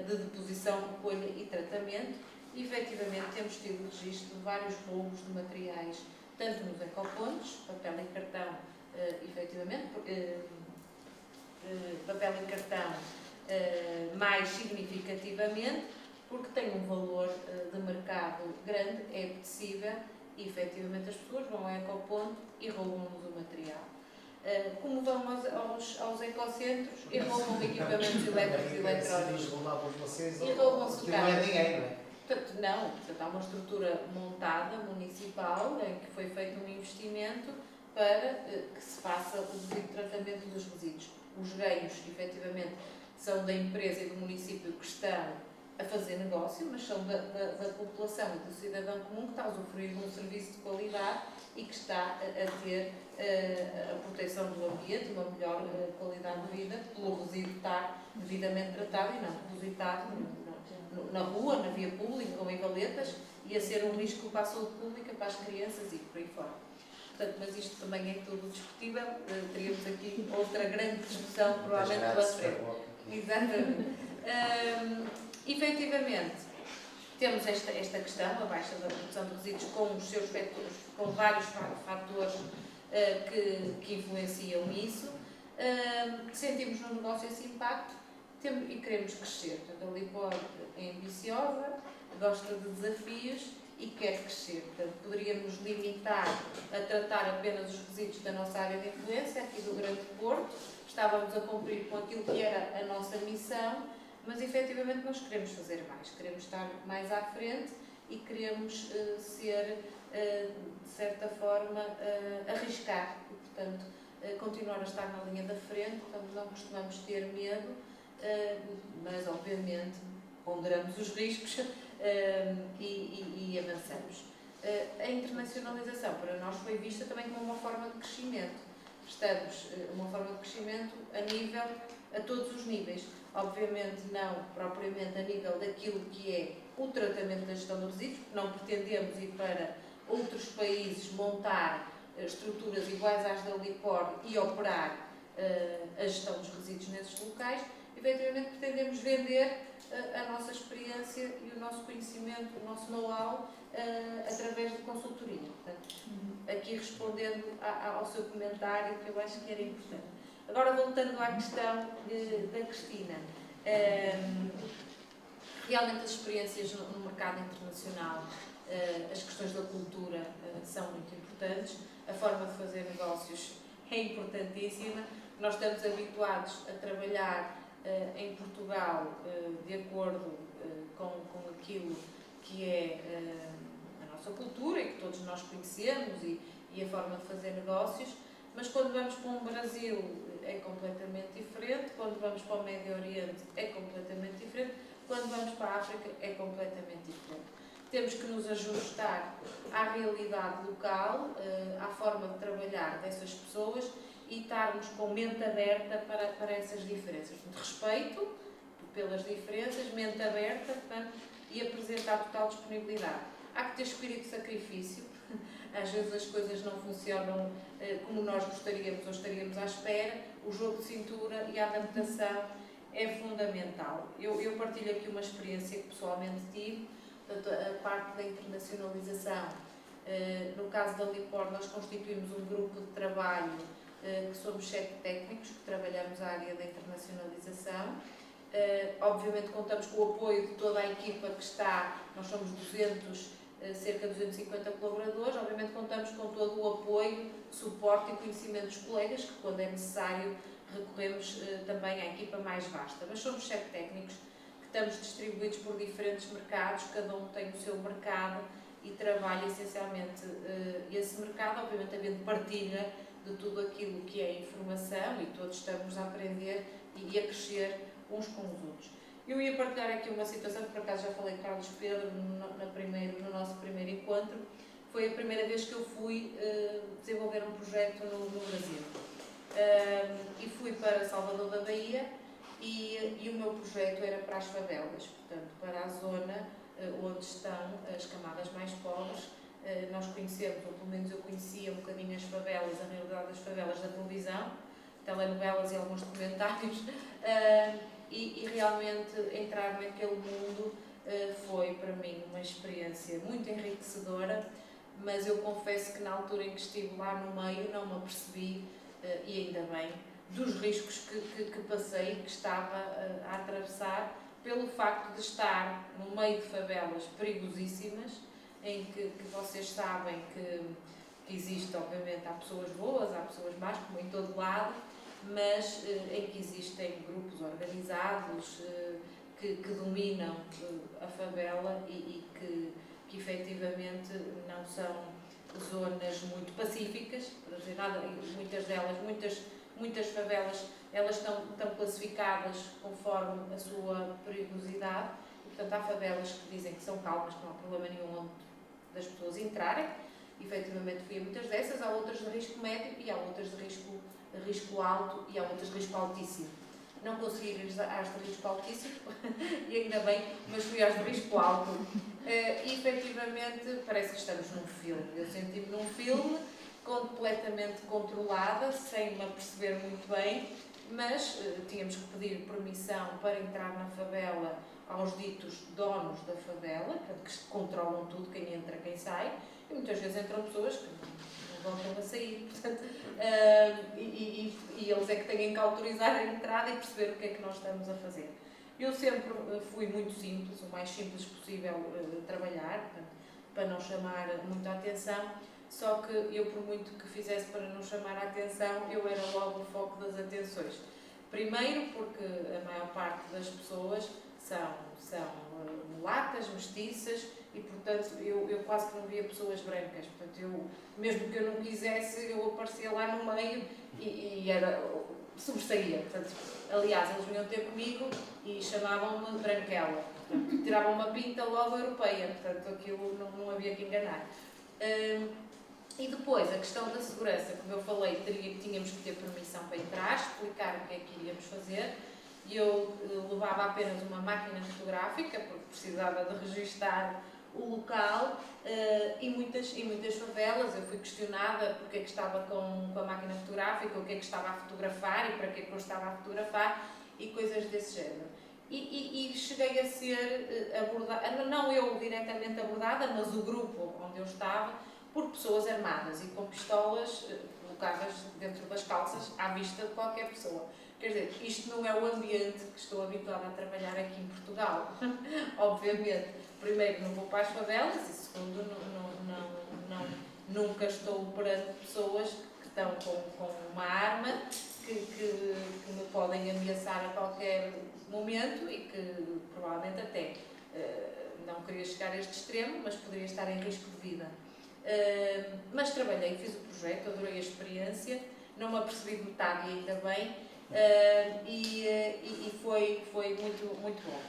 de deposição, recolha e tratamento. E, efetivamente, temos tido registro de vários roubos de materiais, tanto nos ecopontos, papel e cartão, efetivamente, papel e cartão mais significativamente, porque tem um valor de mercado grande, é apetecível e, efetivamente, as pessoas vão ao ecoponto e roubam-nos o material. Como vão aos ecocentros e roubam equipamentos elétricos e eletrónicos. E roubam-se não é ninguém, não é? Portanto, há uma estrutura montada, municipal, em que foi feito um investimento para que se faça o devido tratamento dos resíduos. Os ganhos, efetivamente, são da empresa e do município que estão a fazer negócio, mas são da população e do cidadão comum que está a usufruir de um serviço de qualidade e que está a ter a proteção do ambiente, uma melhor qualidade de vida, pelo resíduo estar devidamente tratado e não depositado na rua, na via pública, com valetas, e a ser um risco para a saúde pública, para as crianças e por aí fora. Portanto, mas isto também é tudo discutível, teríamos aqui outra grande discussão, provavelmente pela frente. Exatamente. Efetivamente, temos esta questão, a baixa da produção de resíduos com os seus vetores, com vários fatores que influenciam isso. Sentimos no negócio esse impacto e queremos crescer. Portanto, a Lipor é ambiciosa, gosta de desafios e quer crescer. Portanto, poderíamos limitar a tratar apenas os resíduos da nossa área de influência, aqui do Grande Porto. Estávamos a cumprir com aquilo que era a nossa missão, mas efetivamente nós queremos fazer mais, queremos estar mais à frente e queremos ser, de certa forma, arriscar e, portanto, continuar a estar na linha da frente. Portanto, não costumamos ter medo, mas obviamente ponderamos os riscos e avançamos. A internacionalização para nós foi vista também como uma forma de crescimento. Estamos uma forma de crescimento a todos os níveis. Obviamente não propriamente a nível daquilo que é o tratamento da gestão dos resíduos, não pretendemos ir para outros países montar estruturas iguais às da Lipor e operar a gestão dos resíduos nesses locais. Efetivamente pretendemos vender a nossa experiência e o nosso conhecimento, o nosso know-how através de consultoria. Portanto, aqui respondendo ao seu comentário, que eu acho que era importante. Agora, voltando à questão da Cristina, realmente as experiências no mercado internacional, as questões da cultura são muito importantes, a forma de fazer negócios é importantíssima. Nós estamos habituados a trabalhar em Portugal de acordo com aquilo que é a nossa cultura e que todos nós conhecemos e a forma de fazer negócios, mas quando vamos para um Brasil é completamente diferente, quando vamos para o Médio Oriente é completamente diferente, quando vamos para a África é completamente diferente. temos que nos ajustar à realidade local, à forma de trabalhar dessas pessoas e estarmos com mente aberta para essas diferenças. Portanto, respeito pelas diferenças, mente aberta, portanto, e apresentar total disponibilidade. Há que ter espírito de sacrifício. Às vezes as coisas não funcionam como nós gostaríamos ou estaríamos à espera. O jogo de cintura e a adaptação é fundamental. Eu partilho aqui uma experiência que pessoalmente tive, portanto, a parte da internacionalização. No caso da Lipor, nós constituímos um grupo de trabalho que somos 7 técnicos que trabalhamos a área da internacionalização. Obviamente contamos com o apoio de toda a equipa que está, nós somos 200, cerca de 250 colaboradores, obviamente contamos com todo o apoio, suporte e conhecimento dos colegas, que quando é necessário recorremos também à equipa mais vasta. Mas somos 7 técnicos que estamos distribuídos por diferentes mercados, cada um tem o seu mercado e trabalha essencialmente esse mercado, obviamente havendo partilha de tudo aquilo que é informação e todos estamos a aprender e a crescer uns com os outros. Eu ia partilhar aqui uma situação que por acaso já falei com Carlos Pedro no nosso primeiro encontro. Foi a primeira vez que eu fui desenvolver um projeto no Brasil. E fui para Salvador da Bahia e o meu projeto era para as favelas, portanto, para a zona onde estão as camadas mais pobres. Nós conhecemos, ou pelo menos eu conhecia um bocadinho as favelas, a realidade das favelas da televisão, telenovelas e alguns documentários, e realmente entrar naquele mundo foi para mim uma experiência muito enriquecedora, mas eu confesso que na altura em que estive lá no meio não me apercebi, e ainda bem, dos riscos que passei, que estava a atravessar, pelo facto de estar no meio de favelas perigosíssimas, em que vocês sabem que existe, obviamente, há pessoas boas, há pessoas más, como em todo lado, mas em que existem grupos organizados que dominam a favela e que efetivamente não são zonas muito pacíficas, para dizer nada, muitas delas, muitas favelas, elas estão classificadas conforme a sua perigosidade, e, portanto há favelas que dizem que são calmas, que não há problema nenhum das pessoas entrarem. Efetivamente fui a muitas dessas, há outras de risco médio e há outras de risco alto e há outras de risco altíssimo. Não consegui ir às de risco altíssimo, e ainda bem, mas fui às de risco alto. E efetivamente parece que estamos num filme. Eu senti-me num filme completamente controlada, sem me aperceber muito bem, mas tínhamos que pedir permissão para entrar na favela aos ditos donos da favela, que controlam tudo, quem entra, quem sai, e muitas vezes entram pessoas que não voltam a sair, portanto, e eles é que têm que autorizar a entrada e perceber o que é que nós estamos a fazer. Eu sempre fui muito simples, o mais simples possível trabalhar, portanto, para não chamar muita atenção, só que eu, por muito que fizesse para não chamar a atenção, eu era logo o foco das atenções. Primeiro porque a maior parte das pessoas são mulatas, mestiças, e portanto eu quase que não via pessoas brancas. Portanto, mesmo que eu não quisesse, eu aparecia lá no meio e sobressaía. Portanto, aliás, eles vinham ter comigo e chamavam-me branquela. Portanto, tiravam uma pinta logo europeia, portanto aquilo não havia que enganar. E depois, a questão da segurança, como eu falei, tínhamos que ter permissão para entrar, explicar o que é que iríamos fazer. Eu levava apenas uma máquina fotográfica, porque precisava de registar o local, e muitas favelas eu fui questionada porque é que estava com a máquina fotográfica, o que é que estava a fotografar e para que é que eu estava a fotografar e coisas desse género. E cheguei a ser abordada, não eu diretamente abordada, mas o grupo onde eu estava, por pessoas armadas e com pistolas colocadas dentro das calças à vista de qualquer pessoa. Quer dizer, isto não é o ambiente que estou habituada a trabalhar aqui em Portugal. Obviamente, primeiro, não vou para as favelas e, segundo, nunca estou perante pessoas que estão com uma arma que me podem ameaçar a qualquer momento e que provavelmente até não queria chegar a este extremo, mas poderia estar em risco de vida. Mas trabalhei, fiz o projeto, adorei a experiência, não me apercebi de metade e ainda bem. E foi muito bom.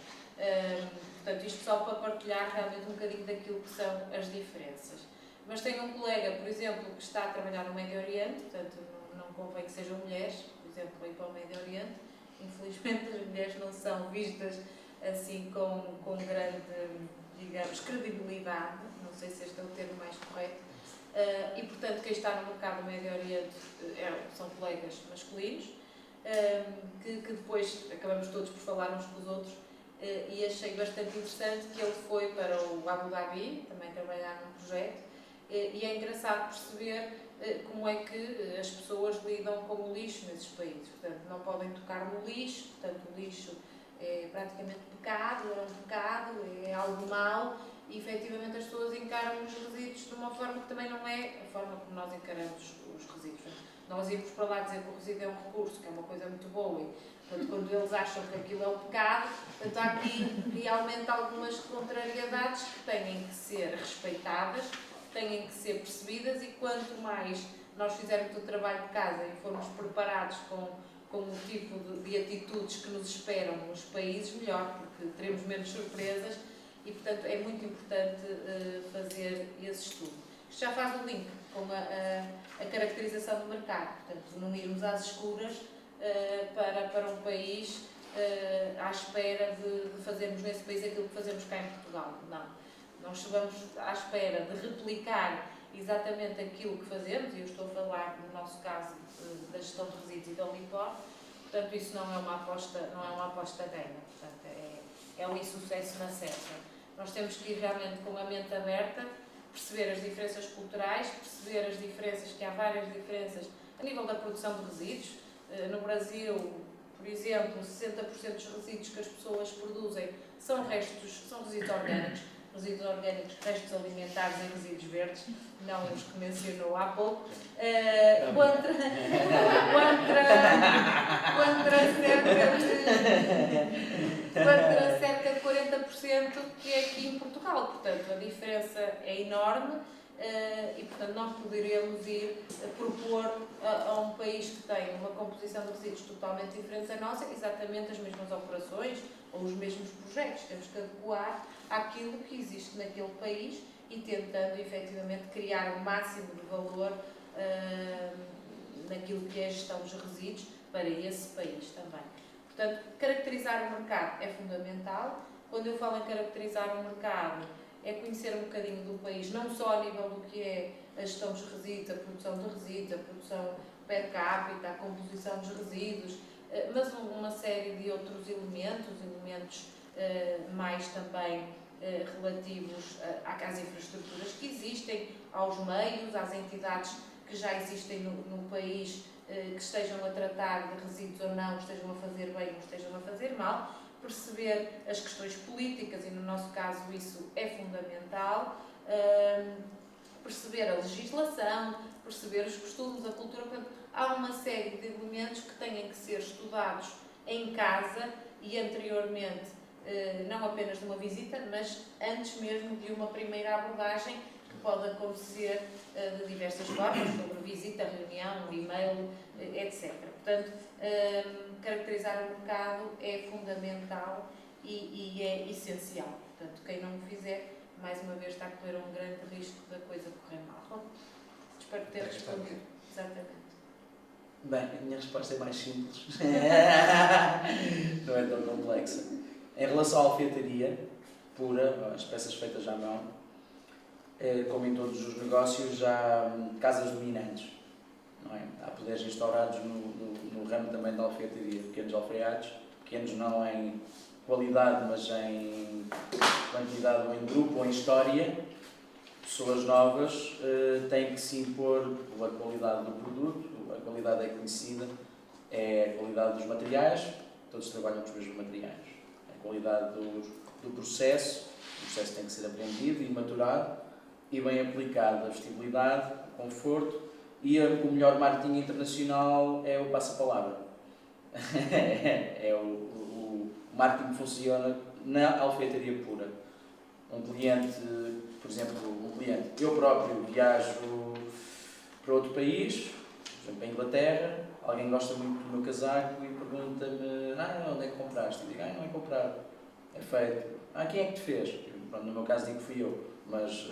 portanto, isto só para partilhar realmente um bocadinho daquilo que são as diferenças. Mas tenho um colega, por exemplo, que está a trabalhar no Médio Oriente, portanto, não convém que sejam mulheres, por exemplo, para ir para o Médio Oriente. Infelizmente, as mulheres não são vistas assim com grande, digamos, credibilidade, não sei se este é o termo mais correto, e, portanto, quem está no mercado do Médio Oriente são colegas masculinos, que depois acabamos todos por falar uns com os outros, e achei bastante interessante que ele foi para o Abu Dhabi, também trabalhar num projeto, e é engraçado perceber como é que as pessoas lidam com o lixo nesses países. Portanto, não podem tocar no lixo, portanto, o lixo é praticamente pecado, é um pecado, é algo mau, e efetivamente as pessoas encaram os resíduos de uma forma que também não é a forma como nós encaramos os resíduos. Nós íamos para lá dizer que o resíduo é um recurso, que é uma coisa muito boa, e portanto, quando eles acham que aquilo é um pecado, portanto, há aqui realmente algumas contrariedades que têm que ser respeitadas, têm que ser percebidas, e quanto mais nós fizermos o trabalho de casa e formos preparados com o tipo de atitudes que nos esperam nos países, melhor, porque teremos menos surpresas e, portanto, é muito importante fazer esse estudo. Isto já faz o link com a caracterização do mercado, portanto, não irmos às escuras para um país à espera de fazermos nesse país aquilo que fazemos cá em Portugal. Não. Nós chegamos à espera de replicar exatamente aquilo que fazemos, e eu estou a falar, no nosso caso, da gestão de resíduos e da LIPOR, portanto, isso não é uma aposta ganha, portanto, é um insucesso na certa. Nós temos que ir realmente com a mente aberta, perceber as diferenças culturais, perceber as diferenças, que há várias diferenças a nível da produção de resíduos. No Brasil, por exemplo, 60% dos resíduos que as pessoas produzem são resíduos orgânicos. Resíduos orgânicos, restos alimentares e resíduos verdes, não os que mencionou há pouco, contra cerca de 40% que é aqui em Portugal. Portanto, a diferença é enorme e, portanto, nós poderíamos ir propor a um país que tem uma composição de resíduos totalmente diferente da nossa, exatamente as mesmas operações ou os mesmos projetos. Temos que adequar àquilo que existe naquele país e tentando efetivamente criar o máximo de valor naquilo que é a gestão dos resíduos para esse país também. Portanto, caracterizar o mercado é fundamental. Quando eu falo em caracterizar o mercado, é conhecer um bocadinho do país, não só a nível do que é a gestão dos resíduos, a produção de resíduos, a produção per capita, a composição dos resíduos, mas uma série de outros elementos mais também relativos às infraestruturas que existem, aos meios, às entidades que já existem no país, que estejam a tratar de resíduos ou não, estejam a fazer bem ou estejam a fazer mal, perceber as questões políticas, e no nosso caso isso é fundamental, perceber a legislação, perceber os costumes, a cultura. Portanto, há uma série de elementos que têm que ser estudados em casa e anteriormente, não apenas de uma visita, mas antes mesmo de uma primeira abordagem, que pode acontecer de diversas formas, sobre visita, reunião, e-mail, etc. Portanto, caracterizar o mercado é fundamental e é essencial. Portanto, quem não o fizer, mais uma vez está a correr um grande risco da coisa correr mal. Bom, espero ter respondido. Exatamente. Bem, a minha resposta é mais simples. Não é tão complexa. Em relação à alfaiataria pura, as peças feitas à mão, como em todos os negócios, há casas dominantes. Não é? Há poderes instaurados no ramo também da alfaiataria, pequenos alfaiates, pequenos não em qualidade, mas em quantidade, ou em grupo, ou em história. Pessoas novas têm que se impor pela qualidade do produto, a qualidade é conhecida, é a qualidade dos materiais, todos trabalham com os mesmos materiais. A qualidade do processo, o processo tem que ser aprendido e maturado e bem aplicado. A vestibilidade, o conforto e o melhor marketing internacional é o passa-palavra. O marketing que funciona na alfaiataria pura. Um cliente, por exemplo, eu próprio viajo para outro país, por exemplo, para a Inglaterra, alguém gosta muito do meu casaco e pergunta-me, onde é que compraste? E digo, não é comprar. é feito. Quem é que te fez? Pronto, no meu caso digo que fui eu, mas,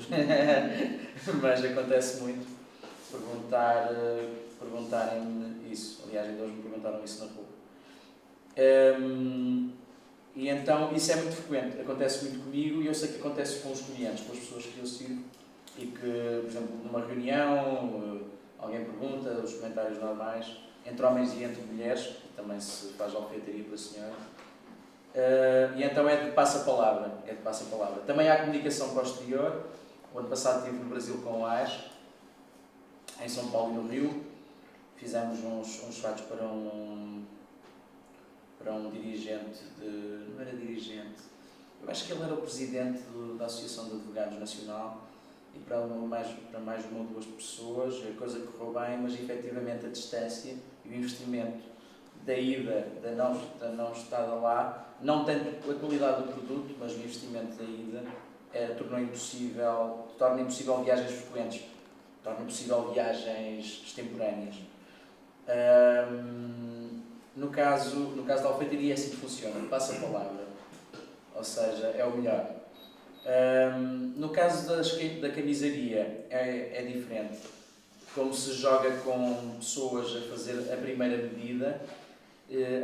mas acontece muito perguntarem-me isso. Aliás, ainda hoje me perguntaram isso na rua. E então isso é muito frequente, acontece muito comigo e eu sei que acontece com os clientes, com as pessoas que eu sirvo e que, por exemplo, numa reunião alguém pergunta, os comentários normais, entre homens e entre mulheres, que também se faz alfaiataria para a senhora, e então é de passa-palavra, Também há comunicação para o exterior. O ano passado estive no Brasil com o AES, em São Paulo e no Rio, fizemos uns fatos para um dirigente não era dirigente, eu acho que ele era o presidente da Associação de Advogados Nacional, e para mais uma ou duas pessoas a coisa correu bem, mas efetivamente a distância e o investimento da ida, da não estada lá, não tanto a qualidade do produto, mas o investimento da ida torna impossível viagens frequentes, torna impossível viagens extemporâneas. No caso da alfaiataria é assim que funciona, passa a palavra, ou seja, é o melhor. No caso da camisaria é diferente. Como se joga com pessoas a fazer a primeira medida,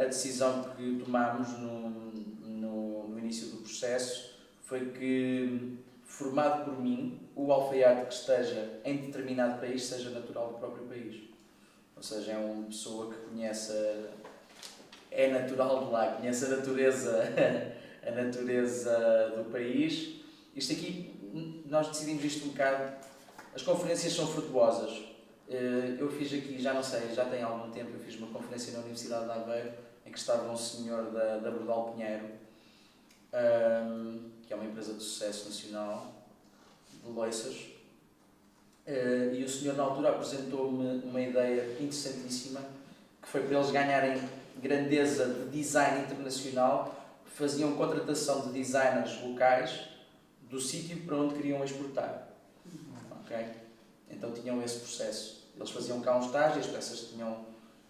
a decisão que tomámos no início do processo foi que, formado por mim, o alfaiate que esteja em determinado país seja natural do próprio país. Ou seja, é uma pessoa que é natural de lá, conhece a natureza do país. Isto aqui, nós decidimos isto um bocado, as conferências são frutuosas. Eu fiz aqui, já não sei, já tem algum tempo, eu fiz uma conferência na Universidade de Aveiro, em que estava um senhor da Bordal Pinheiro, que é uma empresa de sucesso nacional, de loiças, e o senhor na altura apresentou-me uma ideia interessantíssima, que foi para eles ganharem grandeza de design internacional, faziam contratação de designers locais do sítio para onde queriam exportar. Okay? Então tinham esse processo. Eles faziam cá um estágio, as peças tinham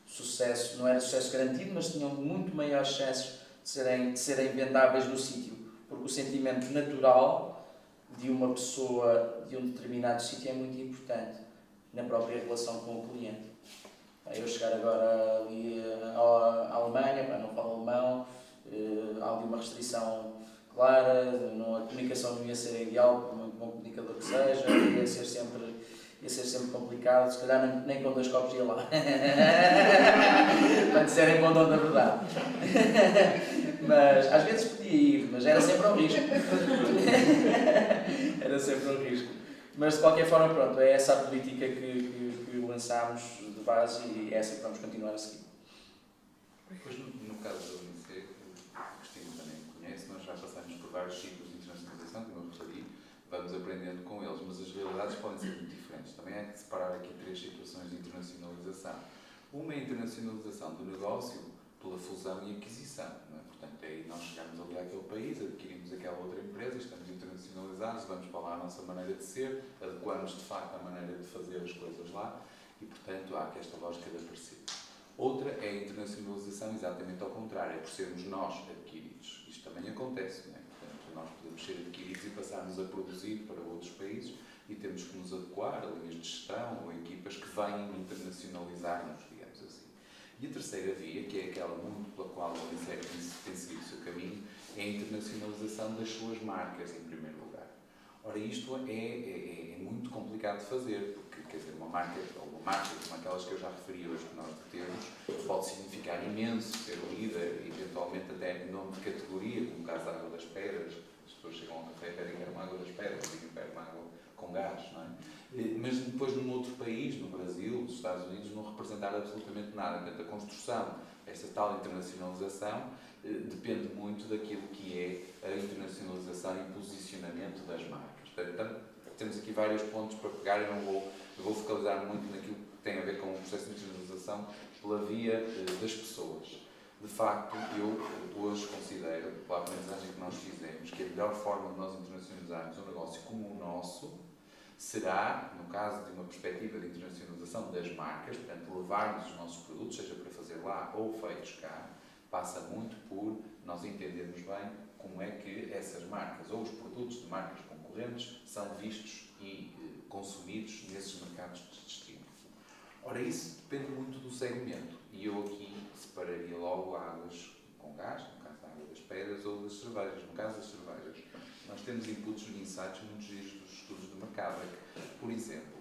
sucesso, não era sucesso garantido, mas tinham muito maiores chances de serem vendáveis no sítio, porque o sentimento natural de uma pessoa de um determinado sítio é muito importante na própria relação com o cliente. Eu chegar agora ali à Alemanha, não falo alemão, há ali uma restrição clara, a comunicação não ia ser ideal, por muito bom comunicador que seja, ia ser sempre complicado, se calhar nem com 2 copos ia lá. Para disserem bom dono da verdade. Mas às vezes podia ir, mas era sempre um risco. Era sempre um risco. Mas de qualquer forma, pronto, é essa a política que lançámos de base e é essa que vamos continuar a seguir. Pois no caso da UNICE, que o Cristina também conhece, nós já passamos por vários ciclos de internacionalização, como eu referi, vamos aprendendo com eles, mas as realidades podem ser muito diferentes. Também há que separar aqui 3 situações de internacionalização. Uma é a internacionalização do negócio pela fusão e aquisição. Não é? Portanto, aí nós chegamos ali àquele país, adquirimos aquela outra empresa, estamos internacionalizados, vamos para lá a nossa maneira de ser, adequamos de facto a maneira de fazer as coisas lá e, portanto, há aqui esta lógica de aparecer. Outra é a internacionalização exatamente ao contrário, é por sermos nós adquiridos. Isto também acontece, não é? Portanto, nós podemos ser adquiridos e passarmos a produzir para outros países e temos que nos adequar a linhas de gestão ou equipas que venham internacionalizar-nos, digamos assim. E a terceira via, que é aquela muito pela qual a UNICEF tem seguido o seu caminho, é a internacionalização das suas marcas, em primeiro lugar. Ora, isto é muito complicado de fazer, porque, quer dizer, uma marca como aquelas que eu já referi hoje que nós temos, pode significar imenso ser líder, eventualmente até nome de categoria, como o caso da Água das Pedras. As pessoas chegam ao café e pedem que uma água das pedras, dizem que pedem uma água com gás, não é? Mas depois num outro país, no Brasil, nos Estados Unidos, não representar absolutamente nada. Portanto, a construção, esta tal internacionalização, depende muito daquilo que é a internacionalização e posicionamento das marcas. Portanto, temos aqui vários pontos para pegar, eu não vou focalizar muito naquilo que tem a ver com o processo de internacionalização pela via das pessoas. De facto, eu hoje considero, pela aprendizagem que nós fizemos, que a melhor forma de nós internacionalizarmos um negócio como o nosso será, no caso de uma perspectiva de internacionalização das marcas, portanto, levarmos os nossos produtos, seja para fazer lá ou feitos cá, passa muito por nós entendermos bem como é que essas marcas ou os produtos de marcas concorrentes são vistos e consumidos nesses mercados de destino. Ora, isso depende muito do segmento e eu aqui separaria logo águas com gás, no caso da água das pedras, ou das cervejas. No caso das cervejas, nós temos inputs e insights muito giros dos estudos de mercado. É que, por exemplo,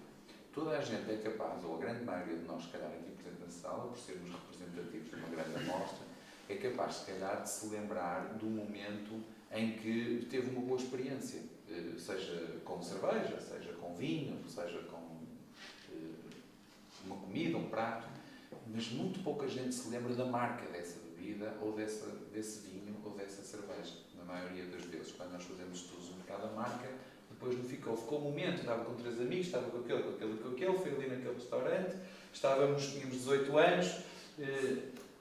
toda a gente é capaz, ou a grande maioria de nós, se calhar aqui presente na sala, por sermos representativos de uma grande amostra, é capaz, se calhar, de se lembrar do momento em que teve uma boa experiência, seja com cerveja, seja com vinho, seja com uma comida, um prato, mas muito pouca gente se lembra da marca dessa bebida, ou desse vinho, ou dessa cerveja. Na maioria das vezes, quando nós fazemos estudos de mercado, a marca depois não ficou um momento, estava com 3 amigos, estava com aquele, foi ali naquele restaurante, tínhamos 18 anos,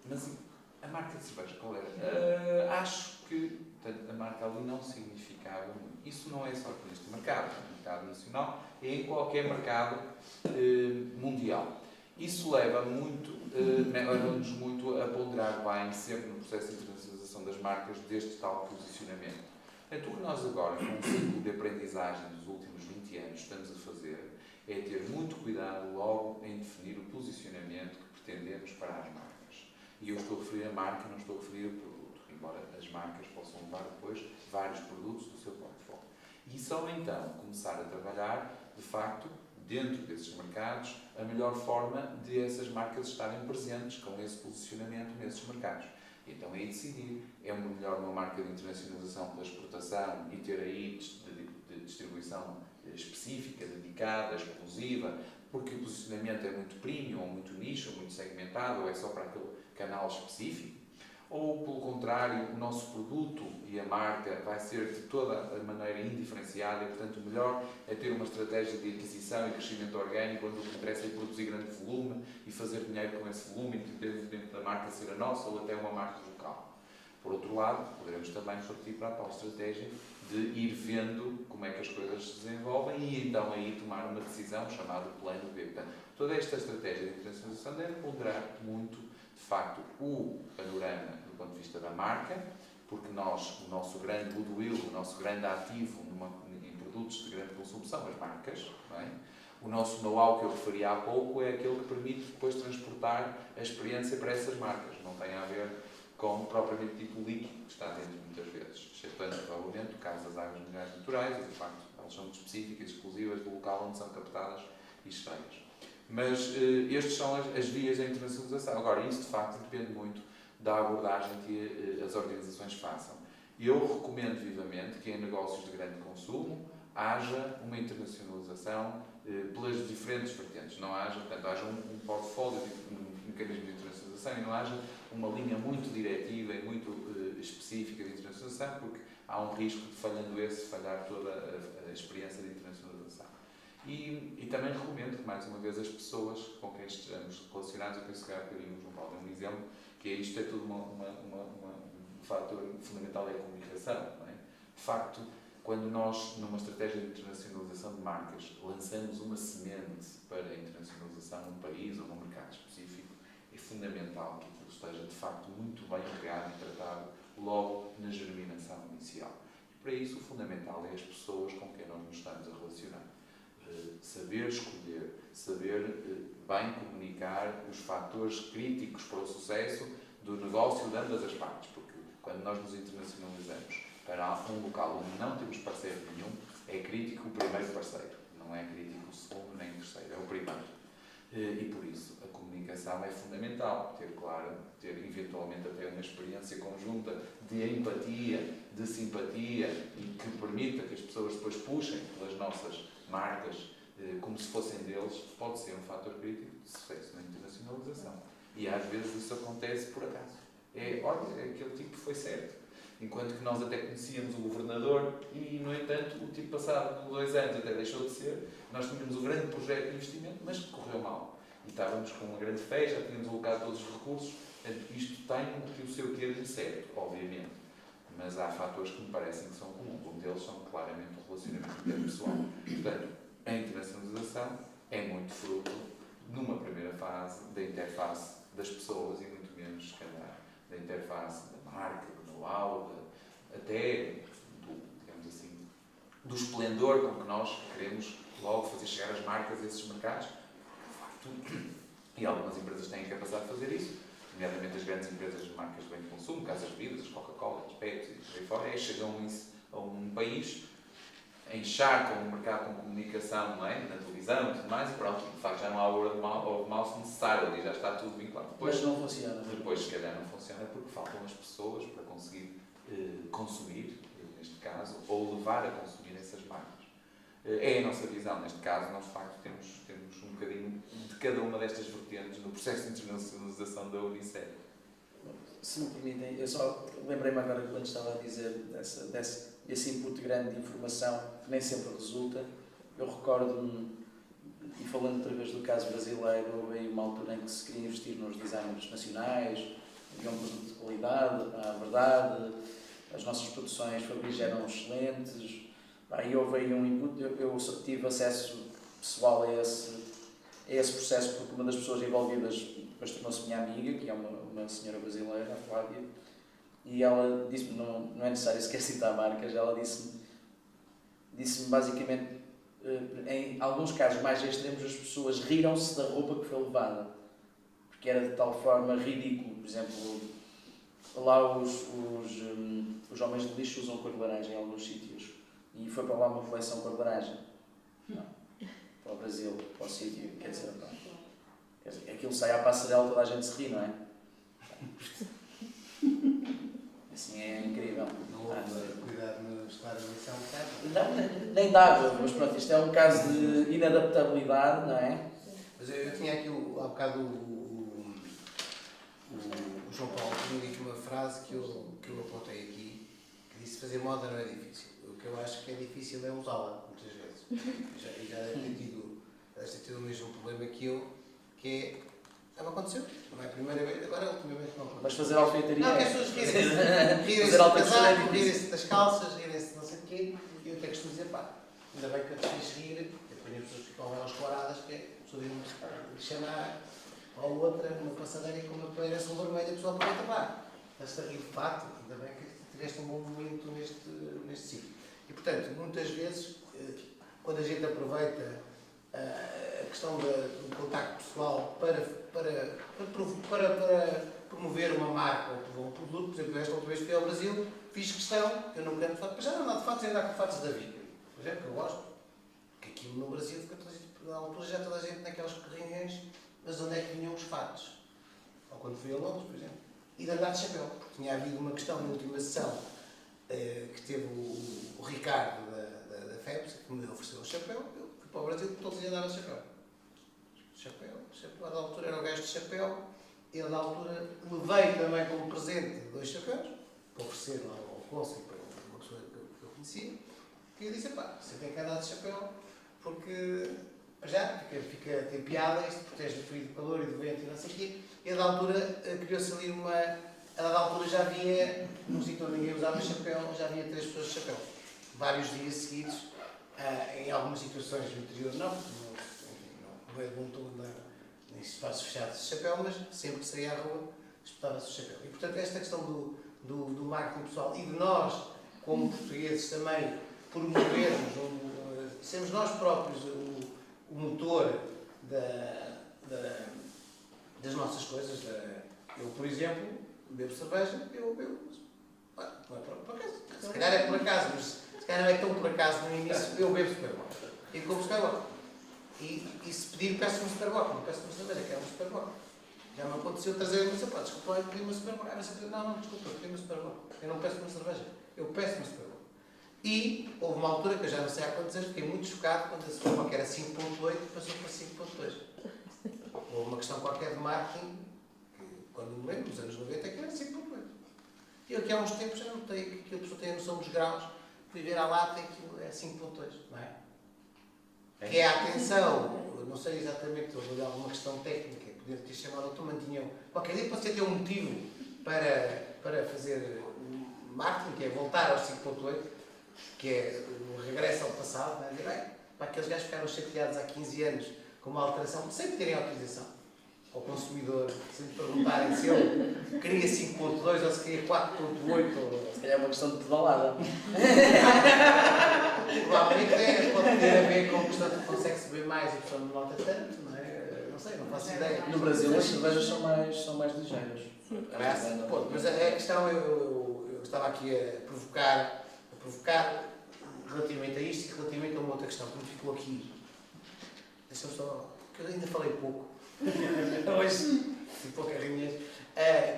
mas a marca de cerveja, qual era? Acho que portanto, a marca ali não significava muito. Isso não é só neste mercado, no mercado nacional, é em qualquer mercado mundial. Isso leva-nos muito a ponderar bem, sempre no processo de internacionalização das marcas, deste tal posicionamento. Portanto, o que nós agora, com o ciclo de aprendizagem dos últimos 20 anos, estamos a fazer é ter muito cuidado logo em definir o posicionamento que pretendemos para as marcas. E eu estou a referir a marca, não estou a referir o produto, embora as marcas possam levar depois vários produtos do seu portfólio. E só então começar a trabalhar, de facto, dentro desses mercados, a melhor forma de essas marcas estarem presentes com esse posicionamento nesses mercados. Então aí decidir, é melhor uma marca de internacionalização pela exportação e ter aí de distribuição específica, dedicada, exclusiva, porque o posicionamento é muito premium, ou muito nicho, ou muito segmentado, ou é só para aquele canal específico, ou pelo contrário, o nosso produto e a marca vai ser de toda a maneira indiferenciada e, portanto, o melhor é ter uma estratégia de aquisição e crescimento orgânico, onde o que interessa é produzir grande volume e fazer dinheiro com esse volume, independentemente da marca ser a nossa ou até uma marca local. Por outro lado, poderemos também partir para a tal estratégia de ir vendo como é que as coisas se desenvolvem e então aí tomar uma decisão chamada plano B. Portanto, toda esta estratégia de internacionalização deve ponderar muito, de facto, o panorama do ponto de vista da marca, porque o nosso grande goodwill, o nosso grande ativo em produtos de grande consumo são as marcas, não é? O nosso know-how que eu referi há pouco é aquele que permite depois transportar a experiência para essas marcas. Não tem a ver com propriamente dito líquido que está dentro muitas vezes, exceptuando provavelmente o caso das águas minerais naturais, e de facto elas são muito específicas, exclusivas do local onde são captadas e extraídas. Mas estas são as vias da internacionalização. Agora, isso de facto depende muito da abordagem que as organizações façam. Eu recomendo vivamente que em negócios de grande consumo haja uma internacionalização pelas diferentes vertentes. Não haja, portanto, haja um portfólio de mecanismos de internacionalização e não haja uma linha muito diretiva e muito específica de internacionalização, porque há um risco de, falhando esse, falhar toda a experiência de internacionalização. E também recomendo que, mais uma vez, as pessoas com quem estejamos relacionados, eu penso que há bocadinho o João Paulo é um exemplo, que isto é tudo um fator fundamental, é a comunicação. Não é? De facto, quando nós, numa estratégia de internacionalização de marcas, lançamos uma semente para a internacionalização num país ou num mercado específico, é fundamental que aquilo esteja, de facto, muito bem regado e tratado logo na germinação inicial. E para isso, o fundamental é as pessoas com quem nós nos estamos a relacionar. Saber escolher, saber bem comunicar os fatores críticos para o sucesso do negócio de ambas as partes, porque quando nós nos internacionalizamos para um local onde não temos parceiro nenhum, é crítico o primeiro parceiro, não é crítico o segundo nem o terceiro, é o primeiro. E por isso a comunicação é fundamental, ter eventualmente até uma experiência conjunta de empatia, de simpatia e que permita que as pessoas depois puxem pelas nossas marcas como se fossem deles, pode ser um fator crítico de sucesso na internacionalização. E às vezes isso acontece por acaso. Olha, aquele tipo foi certo. Enquanto que nós até conhecíamos o governador e, no entanto, o tipo passado 2 anos até deixou de ser. Nós tínhamos um grande projeto de investimento, mas que correu mal. E estávamos com uma grande fé, já tínhamos alocado todos os recursos. Isto tem o seu quê de certo, obviamente. Mas há fatores que me parecem que são comuns. Um deles são claramente o relacionamento interpessoal. Portanto, a internacionalização é muito fruto, numa primeira fase, da interface das pessoas e muito menos, se calhar, da interface até digamos assim, do esplendor com que nós queremos logo fazer chegar as marcas a esses mercados. De facto, e algumas empresas têm a capacidade de fazer isso, nomeadamente as grandes empresas de marcas de bem de consumo, Casas Bebidas, as Coca-Cola, as Pepsi, e por aí fora, chegam a um país a encharcam o mercado com comunicação, não é? Na televisão e tudo mais, e pronto, de facto já não há word of mouth necessário ali, já está tudo vinculado. Mas não funciona. Depois, se calhar, não funciona porque faltam as pessoas para conseguir consumir, neste caso, ou levar a consumir essas marcas. É a nossa visão, neste caso, nós de facto temos um bocadinho de cada uma destas vertentes no processo de internacionalização da Unicef. Se me permitem, eu só lembrei-me agora quando estava a dizer desse input grande de informação que nem sempre resulta. Eu recordo-me, e falando outra vez do caso brasileiro, houve aí uma altura em que se queria investir nos designers nacionais, havia um produto de qualidade, a verdade, as nossas produções fabris eram excelentes, aí houve aí um input, eu tive acesso pessoal a esse processo porque uma das pessoas envolvidas depois tornou-se minha amiga, que é uma senhora brasileira, a Flávia, e ela disse-me, não é necessário sequer citar marcas, ela disse-me basicamente, em alguns casos mais extremos, as pessoas riram-se da roupa que foi levada, porque era de tal forma ridículo. Por exemplo, lá os homens de lixo usam cor de laranja em alguns sítios, e foi para lá uma coleção cor de laranja. Não. Para o Brasil, para o sítio, quer dizer, aquilo sai à passarela, toda a gente se ri, não é? Assim é incrível. Não houve cuidado no estar a lição, Não, nem dava, mas pronto, isto é um caso de inadaptabilidade, não é? Mas eu tinha aqui há bocado o João Paulo tinha aqui uma frase que eu apontei aqui, que disse: fazer moda não é difícil. O que eu acho que é difícil é usá-la, muitas vezes. Já deve ter tido o mesmo problema que eu, que é, me aconteceu, não é a primeira vez, agora ultimamente não. Mas fazer alfeitaria. Não, que as pessoas rirem-se do casaco, rirem-se das calças, rirem-se de não sei o quê, e eu até costumo dizer, pá, ainda bem que eu te fiz rir, depois as pessoas ficam elas coladas, que é, a pessoa de chamar a outra, uma passadeira com uma peleiração vermelha, a pessoa aproveita, pá, estás-te a rir de fato, ainda bem que tiveste um bom momento neste sítio. E portanto, muitas vezes, quando a gente aproveita a questão do contacto pessoal para promover uma marca ou um produto, por exemplo, esta outra vez fui ao Brasil, fiz questão, eu não quero de fato, mas já não ando de fatos, ainda há com fatos da vida, por exemplo, que eu gosto, que aqui no Brasil fica toda a gente, na altura já toda a gente naquelas reuniões, mas onde é que vinham os fatos? Ou quando fui a Londres, por exemplo, e de andar de chapéu, porque tinha havido uma questão na última sessão que teve o Ricardo da FEBS, que me ofereceu o chapéu, eu fui para o Brasil, todos iam andar de chapéu. Chapéu, da altura era o gajo de chapéu, eu da altura levei também como presente 2 chapéus, para oferecer ao cônsul, para uma pessoa que eu conhecia, e eu disse, pá, você tem que andar de chapéu, porque já tem piada, isto protege do frio, do calor e do vento e não sei o quê, e a da altura criou-se ali a da altura já havia, num sítio onde ninguém usava chapéu, já havia 3 pessoas de chapéu, vários dias seguidos, em algumas situações do interior não é bom todo em espaços fechados de chapéu, mas sempre que saía à rua, espetava-se o chapéu. E, portanto, esta questão do marketing pessoal e de nós, como portugueses, também promovermos, sermos nós próprios o motor das nossas coisas. Eu, por exemplo, bebo cerveja, eu bebo, não é por acaso, se calhar é por acaso, mas se calhar não é tão por acaso no início, eu bebo Superboc. E como Superboc. E se pedir, peço-me um Superboc, não peço-me uma cerveja, quero um Superboc. Já me aconteceu trazer uma cerveja, desculpa, eu pedi uma Superboc. Não, desculpa, eu pedi uma Superboc. Eu não peço uma cerveja, eu peço uma Superboc. E houve uma altura que eu já não sei há quantos anos, fiquei muito chocado quando a Superboc era 5.8 e passou para 5.2. Houve uma questão qualquer de marketing, que quando me lembro, nos anos 90, que era 5.8. E eu aqui há uns tempos já notei que a pessoa tem a noção dos graus, fui ver a lata e aquilo é 5.2, não é? Que é a atenção, não sei exatamente, houve alguma questão técnica, podia ter chamado outro, mantinham. Qualquer dia pode ter um motivo para fazer marketing, que é voltar aos 5.8, que é o regresso ao passado, não é? Bem, para aqueles gajos que ficaram chateados há 15 anos com uma alteração, sem terem autorização. ao consumidor, se lhe perguntarem se ele queria 5.2 ou se queria 4.8, ou Se calhar é uma questão de pedalada. provavelmente pode ter a ver com a questão de que consegue-se beber mais e a pessoa não nota tanto, não é? Não sei, não faço ideia. No Brasil as cervejas são mais ligeiras. Pô, mas a questão, eu estava aqui a provocar relativamente a isto e relativamente a uma outra questão que me ficou aqui. Deixa-me só, porque eu ainda falei pouco. Hoje, tive poucas reuniões.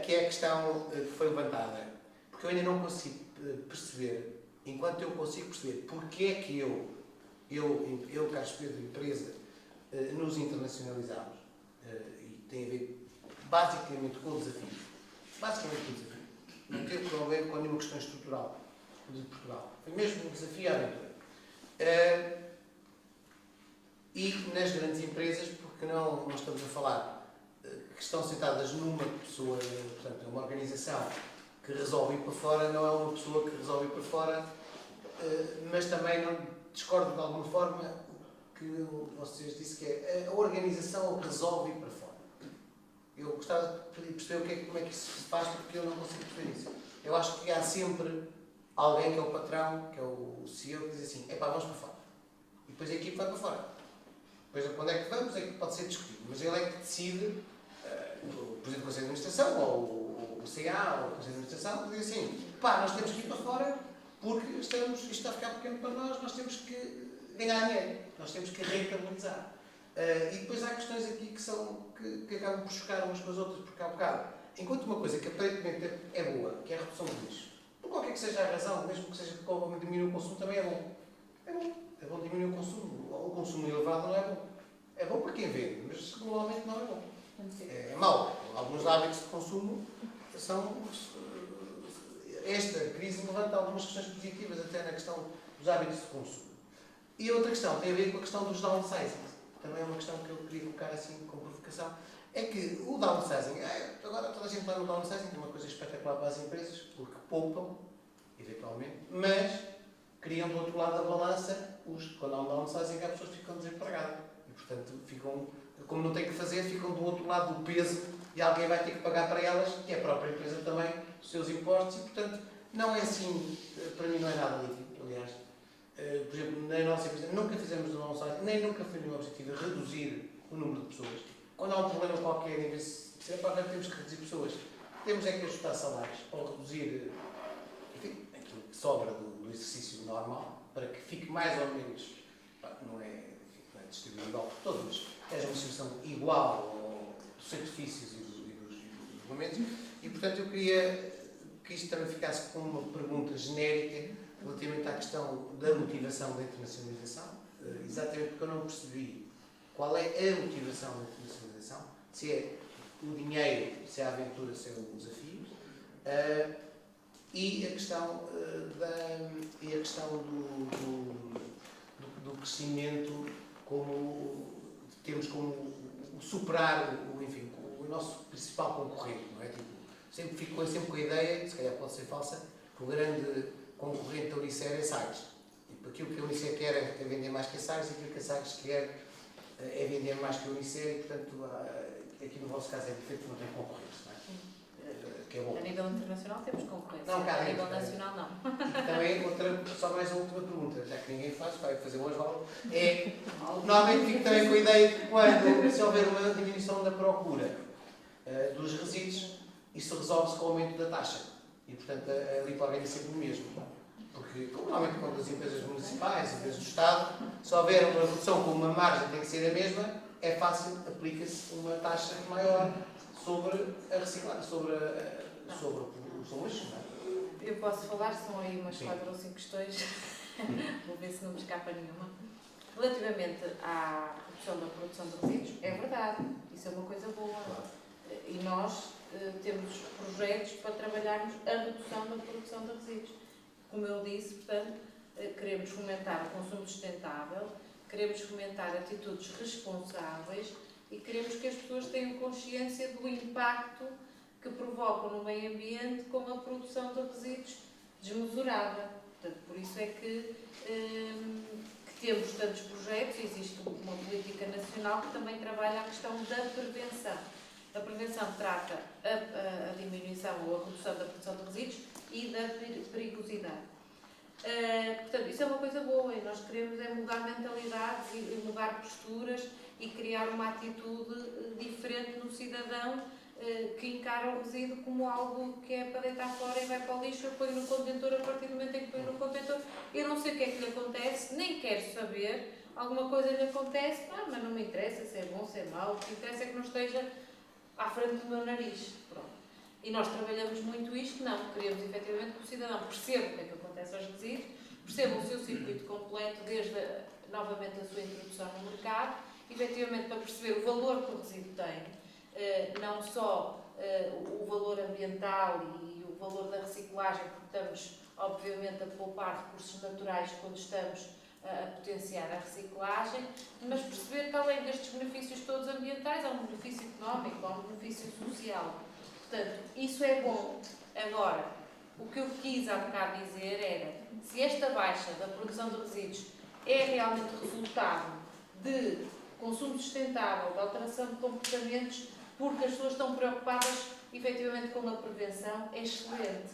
Que é a questão que foi levantada. Porque eu ainda não consigo perceber, enquanto eu consigo perceber porque é que eu Carlos Pedro, empresa, nos internacionalizamos. E tem a ver basicamente com o desafio. Basicamente com o desafio. Não teve a ver com nenhuma questão estrutural de Portugal. Foi mesmo um desafio à aventura. E nas grandes empresas, porque não estamos a falar que estão sentadas numa pessoa, portanto, é uma organização que resolve ir para fora, não é uma pessoa que resolve ir para fora, mas também não discordo de alguma forma que vocês disse que é a organização que resolve ir para fora. Eu gostava de perceber como é que isso se faz, porque eu não consigo perceber isso. Eu acho que há sempre alguém que é o patrão, que é o CEO, que diz assim, epá, vamos para fora. E depois a equipe vai para fora. Depois, quando é que vamos, é que pode ser discutido. Mas ele é que decide, o Presidente do Conselho de Administração, ou o CA, ou o Conselho de Administração, que diz assim, pá, nós temos que ir para fora, porque isto está a ficar pequeno para nós temos que ganhar dinheiro, nós temos que rentabilizar. E depois há questões aqui que acabam por chocar umas com as outras, porque há um bocado, enquanto uma coisa que aparentemente é boa, que é a redução de lixo, por qualquer que seja a razão, mesmo que seja porque diminuir o consumo, também é bom. É bom diminuir o consumo. O consumo elevado não é bom. É bom para quem vende, mas globalmente não é bom. É mau. Alguns hábitos de consumo são... Esta crise levanta algumas questões positivas até na questão dos hábitos de consumo. E a outra questão tem a ver com a questão dos downsizing. Também é uma questão que eu queria colocar assim com provocação. É que o downsizing, agora toda a gente vai no downsizing, que é uma coisa espetacular para as empresas, porque poupam, eventualmente, mas criam do outro lado da balança, quando há um downsizing, as pessoas ficam desempregadas. E, portanto, como não têm que fazer, ficam do outro lado do peso e alguém vai ter que pagar para elas, e a própria empresa também, os seus impostos, e, portanto, não é assim, para mim não é nada líquido, aliás. Por exemplo, na nossa empresa, nunca fizemos um downsizing, nem nunca foi no objetivo reduzir o número de pessoas. Quando há um problema qualquer, em vez de dizer, temos que reduzir pessoas, temos é que ajustar salários, ou reduzir, enfim, aquilo que sobra do exercício normal, para que fique mais ou menos, não é distribuído igual por todos, mas seja uma situação igual dos sacrifícios e dos regulamentos. E, portanto, eu queria que isto também ficasse com uma pergunta genérica relativamente à questão da motivação da internacionalização, exatamente porque eu não percebi qual é a motivação da internacionalização, se é o dinheiro, se é a aventura, se é o desafio, e a questão, do crescimento como temos como superar o nosso principal concorrente, não é? Tipo, sempre com a ideia, se calhar pode ser falsa, que o grande concorrente da Unicer é Sagres. Tipo, aquilo que a Unicer quer é vender mais que a Sagres, e aquilo que a Sagres quer é vender mais que a Unicer, e portanto, aqui no vosso caso é diferente, não tem concorrentes, não é? Que é bom. A nível internacional temos concorrência, não, a nível nacional não. E também só mais uma última pergunta, já que ninguém faz, vai fazer o Osvaldo, normalmente fico também com a ideia de que quando se houver uma diminuição da procura dos resíduos, isso resolve-se com o aumento da taxa. E, portanto, a limpar é sempre o mesmo. Porque, normalmente, quando as empresas municipais, as empresas do Estado, se houver uma redução com uma margem tem que ser a mesma, é fácil, aplica-se uma taxa maior sobre a reciclagem, sobre o lixo. Eu posso falar, são aí umas Sim. 4 ou 5 questões, vou ver se não me escapa nenhuma. Relativamente à redução da produção de resíduos, é verdade, isso é uma coisa boa. Claro. E nós temos projetos para trabalharmos a redução da produção de resíduos. Como eu disse, portanto, queremos fomentar o consumo sustentável, queremos fomentar atitudes responsáveis e queremos que as pessoas tenham consciência do impacto que provocam no meio ambiente com a produção de resíduos desmesurada. Portanto, por isso é que temos tantos projetos, existe uma política nacional que também trabalha a questão da prevenção. A prevenção trata a diminuição ou a redução da produção de resíduos e da perigosidade. Portanto, isso é uma coisa boa e nós queremos é mudar mentalidades e mudar posturas e criar uma atitude diferente no cidadão que encara o resíduo como algo que é para deitar fora e vai para o lixo, eu ponho no contentor, a partir do momento em que ponho no contentor, eu não sei o que é que lhe acontece, nem quero saber, alguma coisa lhe acontece, mas não me interessa se é bom, se é mau, o que interessa é que não esteja à frente do meu nariz. Pronto. E nós trabalhamos muito isto, não, queremos efetivamente que o cidadão perceba o que é que acontece aos resíduos, perceba o seu circuito completo, desde novamente a sua introdução no mercado, efetivamente para perceber o valor que o resíduo tem, não só o valor ambiental e o valor da reciclagem, porque estamos obviamente a poupar recursos naturais quando estamos a potenciar a reciclagem, mas perceber que além destes benefícios todos ambientais, há um benefício económico, há um benefício social. Portanto, isso é bom. Agora, o que eu quis há bocado dizer era, se esta baixa da produção de resíduos é realmente resultado de consumo sustentável, de alteração de comportamentos, porque as pessoas estão preocupadas efetivamente com a prevenção, é excelente.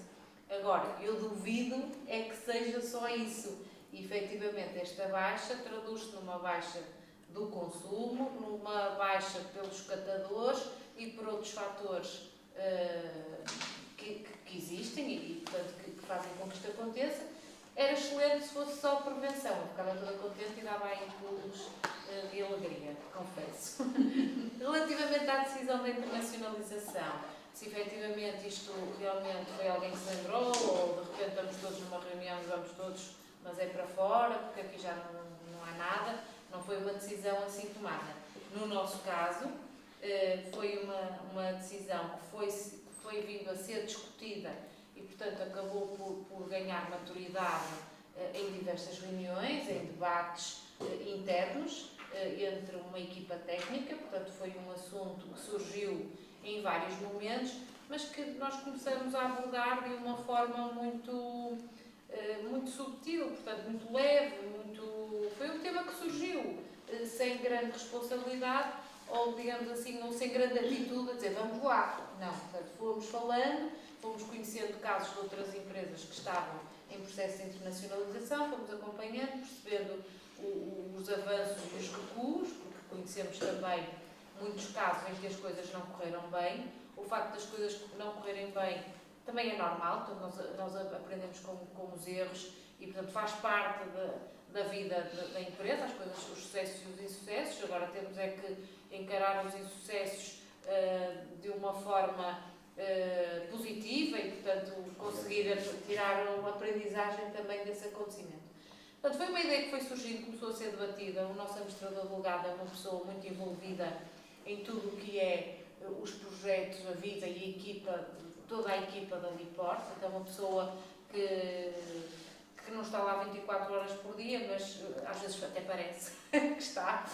Agora, eu duvido é que seja só isso. E, efetivamente, esta baixa traduz-se numa baixa do consumo, numa baixa pelos catadores e por outros fatores que existem e portanto, que fazem com que isto aconteça. Era excelente se fosse só prevenção. Eu ficava toda contente e dava aí pulos de alegria, confesso. Relativamente à decisão da internacionalização, se efetivamente isto realmente foi alguém que se lembrou ou de repente estamos todos numa reunião e vamos todos, mas é para fora, porque aqui já não há nada, não foi uma decisão assim tomada. No nosso caso, foi uma decisão que foi vindo a ser discutida e, portanto, acabou por ganhar maturidade em diversas reuniões, em debates internos entre uma equipa técnica, portanto, foi um assunto que surgiu em vários momentos, mas que nós começamos a abordar de uma forma muito subtil, portanto, muito leve, foi um tema que surgiu sem grande responsabilidade, ou digamos assim, ou sem grande atitude a dizer vamos lá. Não, portanto, fomos falando, fomos conhecendo casos de outras empresas que estavam em processo de internacionalização, fomos acompanhando, percebendo os avanços e os recuos, porque conhecemos também muitos casos em que as coisas não correram bem. O facto das coisas não correrem bem também é normal, portanto, nós aprendemos com os erros e, portanto, faz parte da vida da empresa, as coisas, os sucessos e os insucessos. Agora temos é que encarar os insucessos de uma forma positiva e, portanto, conseguir tirar uma aprendizagem também desse acontecimento. Portanto, foi uma ideia que foi surgindo, começou a ser debatida. O nosso administrador delegado é uma pessoa muito envolvida em tudo o que é os projetos, a vida e a equipa, toda a equipa da Lipor. Portanto, é uma pessoa que não está lá 24 horas por dia, mas às vezes até parece que está,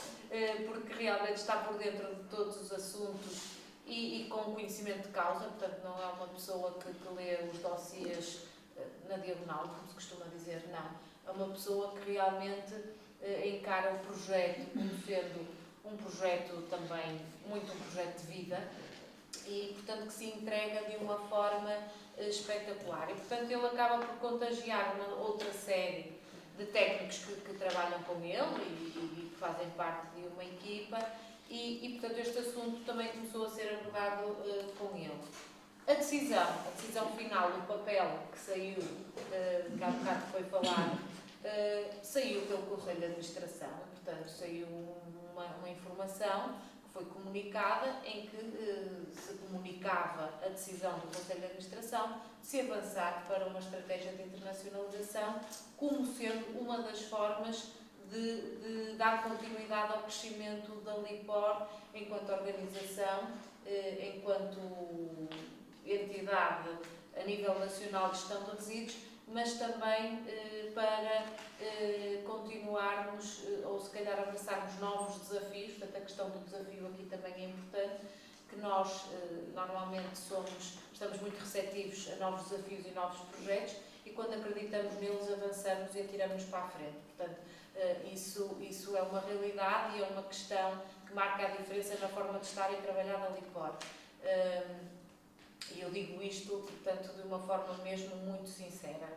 porque realmente está por dentro de todos os assuntos e com conhecimento de causa, portanto não é uma pessoa que lê os dossiês na diagonal, como se costuma dizer, não. É uma pessoa que realmente encara o projeto como sendo um projeto também, muito um projeto de vida, e, portanto, que se entrega de uma forma espetacular. E, portanto, ele acaba por contagiar uma outra série de técnicos que trabalham com ele e que fazem parte de uma equipa e, portanto, este assunto também começou a ser abordado com ele. A decisão final, o papel que saiu, que há bocado foi falado, saiu pelo Conselho de Administração, portanto, saiu uma informação que foi comunicada, em que se comunicava a decisão do Conselho de Administração de se avançar para uma estratégia de internacionalização como sendo uma das formas de dar continuidade ao crescimento da Lipor enquanto organização, enquanto entidade a nível nacional de gestão de resíduos, mas também para continuarmos, ou se calhar abraçarmos novos desafios. Portanto, a questão do desafio aqui também é importante, que nós normalmente estamos muito receptivos a novos desafios e novos projetos, e quando acreditamos neles avançamos e atiramos-nos para a frente. Portanto, isso é uma realidade e é uma questão que marca a diferença na forma de estar e trabalhar da Lipor. E eu digo isto, portanto, de uma forma mesmo muito sincera.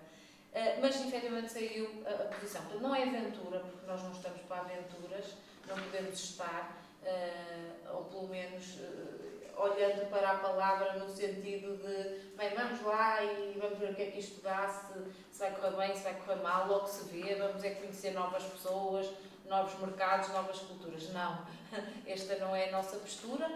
Mas, efetivamente, saiu a posição. Portanto, não é aventura, porque nós não estamos para aventuras, não podemos estar, ou pelo menos olhando para a palavra no sentido de, bem, vamos lá e vamos ver o que é que isto dá, se vai correr bem, se vai correr mal, logo se vê, vamos é conhecer novas pessoas, novos mercados, novas culturas. Não, esta não é a nossa postura.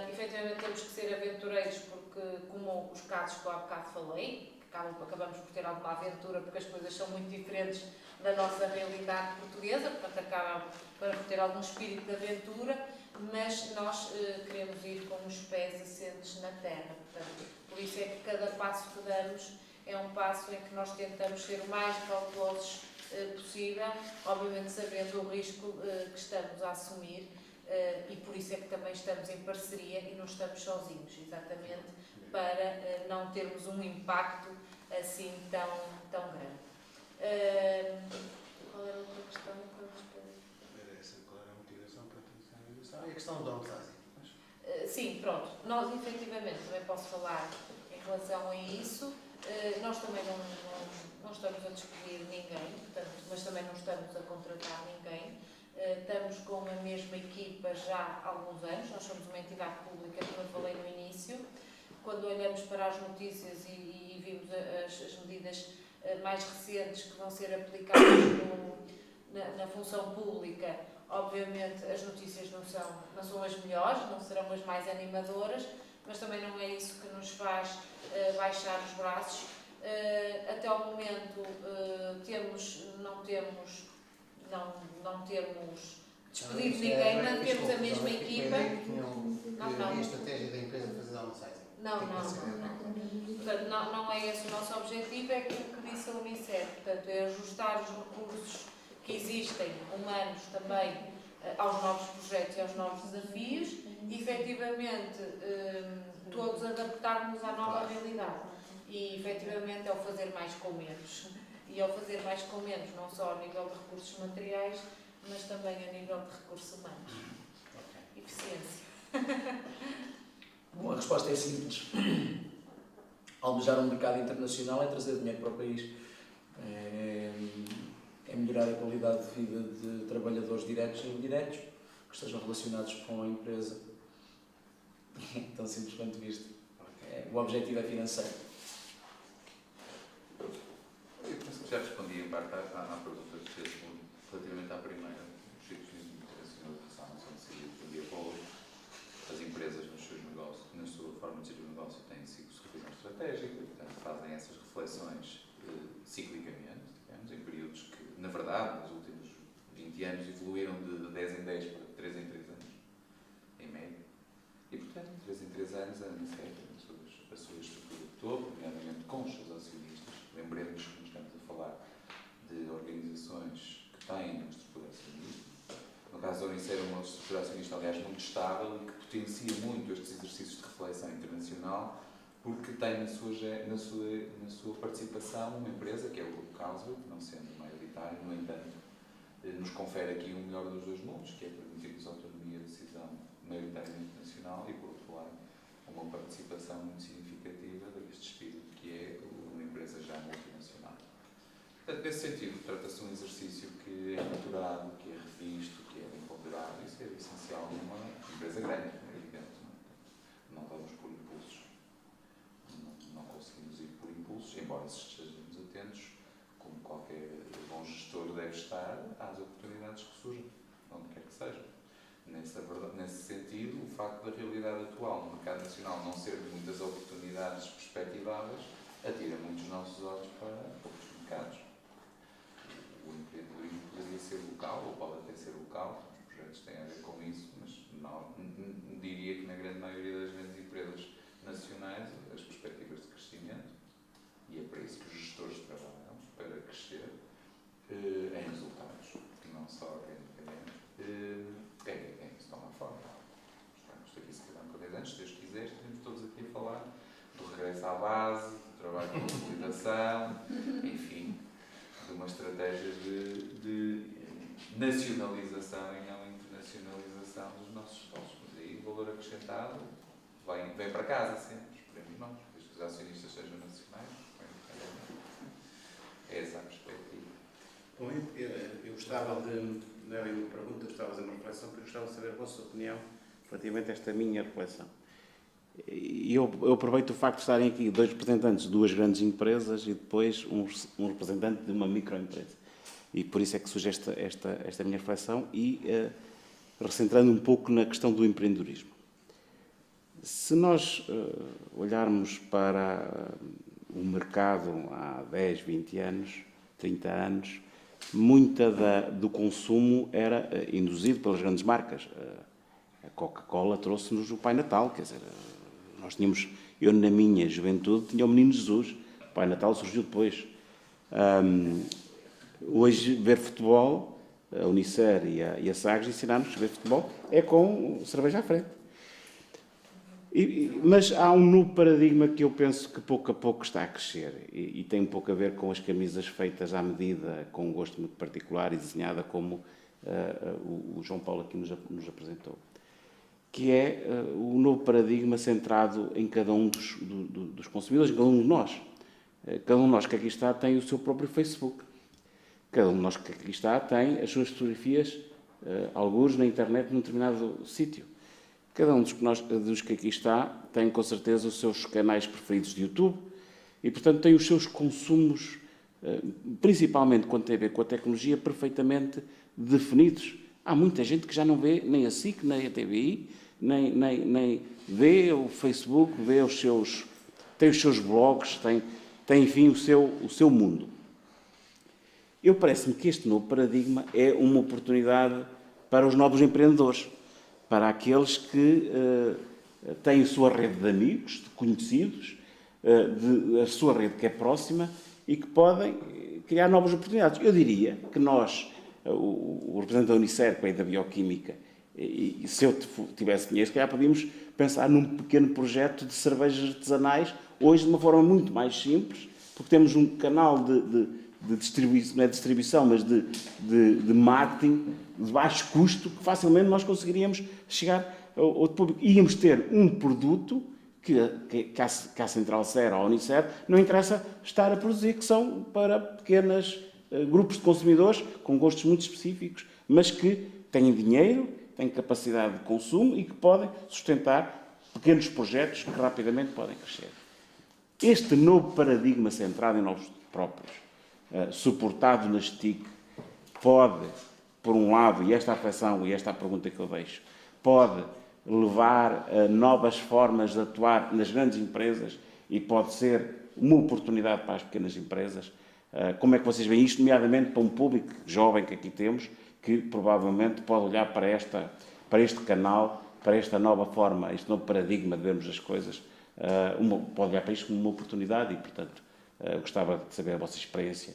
Efetivamente temos que ser aventureiros porque, como os casos que eu há bocado falei, acabamos por ter alguma aventura porque as coisas são muito diferentes da nossa realidade portuguesa, portanto acaba por ter algum espírito de aventura, mas nós queremos ir com os pés assentes na terra. Portanto, por isso é que cada passo que damos é um passo em que nós tentamos ser o mais cautelosos possível, obviamente sabendo o risco que estamos a assumir, e por isso é que também estamos em parceria e não estamos sozinhos, exatamente para não termos um impacto assim tão grande. Qual era a outra questão? Era essa, qual era a motivação para a internacionalização? E a questão do downsizing. Sim, pronto. Nós, efetivamente, também posso falar em relação a isso. Nós também não estamos a despedir ninguém, portanto, mas também não estamos a contratar ninguém. Estamos com a mesma equipa já há alguns anos. Nós somos uma entidade pública, como eu falei no início. Quando olhamos para as notícias e vimos as medidas mais recentes que vão ser aplicadas na função pública, obviamente as notícias não são as melhores, não serão as mais animadoras, mas também não é isso que nos faz baixar os braços. Até ao momento não temos despedido ninguém, mantemos a mesma equipa. Não. A estratégia da empresa de fazer downsizing. Não. Portanto, não é esse o nosso objetivo, é aquilo que disse a Unicef, portanto, é ajustar os recursos que existem, humanos também, aos novos projetos e aos novos desafios e, efetivamente, todos adaptarmos à nova realidade. E, efetivamente, é o fazer mais com menos. E ao fazer mais com menos, não só a nível de recursos materiais, mas também a nível de recursos humanos. Eficiência. Bom, a resposta é simples. Almejar um mercado internacional é trazer dinheiro para o país. É melhorar a qualidade de vida de trabalhadores diretos e indiretos que estejam relacionados com a empresa. Tão simples quanto visto. O objetivo é financeiro. Eu penso que já respondi em parte à pergunta que fez relativamente à primeira. Os ciclos de internacionalização não são decididos de um dia para o outro. As empresas nos seus negócios, na sua forma de gerir o negócio, têm ciclos de revisão estratégica e, portanto, fazem essas reflexões ciclicamente, digamos, em períodos que, na verdade, nos últimos 20 anos evoluíram de 10 em 10 para 3 em 3 anos, em média. E, portanto, de 3 em 3 anos, a Unicef a sua estrutura de topo, nomeadamente com os seus acionistas. Lembremos que nos estamos a falar de organizações que têm uma estrutura acionista. No caso da Unicef, é uma estrutura acionista, aliás, muito estável e que potencia muito estes exercícios de reflexão internacional, porque tem na sua participação uma empresa, que é o Grupo Carlsberg, não sendo maioritário, no entanto, nos confere aqui o melhor dos dois mundos, que é permitir-nos autonomia de decisão maioritáriamente nacional e, por outro lado, uma participação muito significativa deste espírito que é uma empresa já multinacional. Portanto, nesse sentido, trata-se de um exercício que é maturado, que é revisto, que é bem ponderado. Isso é essencial numa empresa grande, é evidente. Não vamos por impulsos. Não conseguimos ir por impulsos, embora estejamos atentos, como qualquer bom gestor deve estar, às oportunidades que surgem, onde quer que seja. Nesse sentido, o facto da realidade atual no mercado nacional não ser de muitas oportunidades perspectivadas atira muitos nossos olhos para outros mercados. O empreendedorismo poderia ser local, ou pode até ser local, os projetos têm a ver com isso, mas não, diria que na grande maioria das grandes empresas nacionais as perspectivas de crescimento, e é para isso que os gestores trabalham, para crescer em resultados, não só organicamente, estão lá fora. Estamos aqui, se calhar, com 10 anos, se Deus quiser, estaremos todos aqui a falar do regresso à base, do trabalho de consolidação, enfim, de uma estratégia de nacionalização e não internacionalização. internacionalização dos nossos esforços. Mas aí o valor acrescentado vem para casa sempre, esperemos nós, desde que os acionistas sejam nacionais. É essa a perspectiva. Bom, eu gostava de, não era uma pergunta, gostava de fazer uma reflexão, porque gostava de saber a vossa opinião relativamente a esta minha reflexão. E eu aproveito o facto de estarem aqui dois representantes de duas grandes empresas e depois um representante de uma microempresa. E por isso é que surge esta minha reflexão e recentrando um pouco na questão do empreendedorismo. Se nós olharmos para o mercado há 10, 20 anos, 30 anos, muita do consumo era induzido pelas grandes marcas. A Coca-Cola trouxe-nos o Pai Natal, quer dizer, nós tínhamos, eu na minha juventude tinha o Menino Jesus, o Pai Natal surgiu depois. Hoje, ver futebol, a Unicer e a Sagres ensinaram-nos a ver futebol, é com cerveja à frente. Mas há um novo paradigma que eu penso que pouco a pouco está a crescer e tem um pouco a ver com as camisas feitas à medida, com um gosto muito particular e desenhada como o João Paulo aqui nos apresentou, que é o novo paradigma centrado em cada um dos consumidores, em cada um de nós. Cada um de nós que aqui está tem o seu próprio Facebook. Cada um de nós que aqui está tem as suas fotografias, alguns na internet, num determinado sítio. Cada um dos que aqui está tem, com certeza, os seus canais preferidos de YouTube e, portanto, tem os seus consumos, principalmente quando tem a ver com a tecnologia, perfeitamente definidos. Há muita gente que já não vê nem a SIC, nem a TVI, nem vê o Facebook, tem os seus blogs, tem enfim, o seu mundo. Parece-me que este novo paradigma é uma oportunidade para os novos empreendedores, para aqueles que têm a sua rede de amigos, de conhecidos, a sua rede que é próxima e que podem criar novas oportunidades. Eu diria que nós, o representante da Unicer, que é da Bioquímica, e se eu tivesse dinheiro, se calhar podíamos pensar num pequeno projeto de cervejas artesanais, hoje de uma forma muito mais simples, porque temos um canal de distribuição, não é distribuição, mas de marketing de baixo custo, que facilmente nós conseguiríamos chegar ao outro público. Íamos ter um produto que a Central Ser ou a Unicer não interessa estar a produzir, que são para pequenos grupos de consumidores com gostos muito específicos, mas que têm dinheiro, têm capacidade de consumo e que podem sustentar pequenos projetos que rapidamente podem crescer. Este novo paradigma centrado em nós próprios, suportado nas TIC, pode, por um lado, e esta reflexão e esta é a pergunta que eu deixo, pode levar a novas formas de atuar nas grandes empresas e pode ser uma oportunidade para as pequenas empresas. Como é que vocês veem isto, nomeadamente para um público jovem que aqui temos, que provavelmente pode olhar para este canal, para esta nova forma, este novo paradigma de vermos as coisas, pode olhar para isto como uma oportunidade e, portanto, gostava de saber a vossa experiência,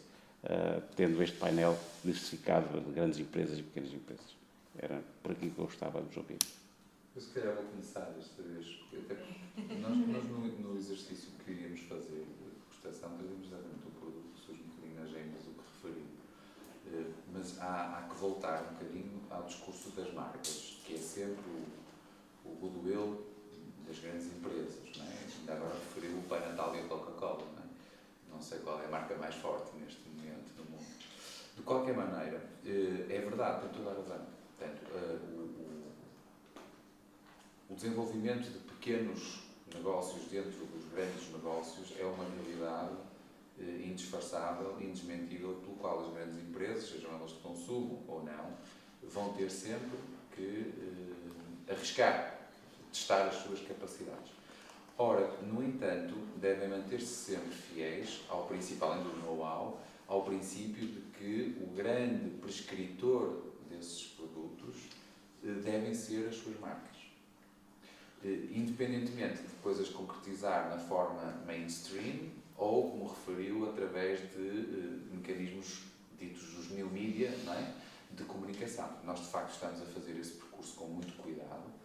tendo este painel diversificado de grandes empresas e pequenas empresas. Era por aqui que eu gostava de vos ouvir. Eu se calhar vou começar desta vez, até porque nós no exercício que iríamos fazer de prestação, trazemos exatamente o produto, surge um bocadinho na agenda do que referi. Mas há que voltar um bocadinho ao discurso das marcas, que é sempre o goodwill das grandes empresas, não é? Ainda agora referiu o Pai Natal e a Coca-Cola, não é? Não sei qual é a marca mais forte neste momento no mundo. De qualquer maneira, é verdade, tem toda a razão. Portanto, o desenvolvimento de pequenos negócios dentro dos grandes negócios é uma realidade indisfarçável, indesmentível, pelo qual as grandes empresas, sejam elas de consumo ou não, vão ter sempre que arriscar, testar as suas capacidades. Ora, no entanto, devem manter-se sempre fiéis ao principal, além do know-how, ao princípio de que o grande prescritor desses produtos devem ser as suas marcas. Independentemente de depois as concretizar na forma mainstream ou, como referiu, através de mecanismos ditos dos new media, não é? De comunicação. Nós, de facto, estamos a fazer esse percurso com muito cuidado.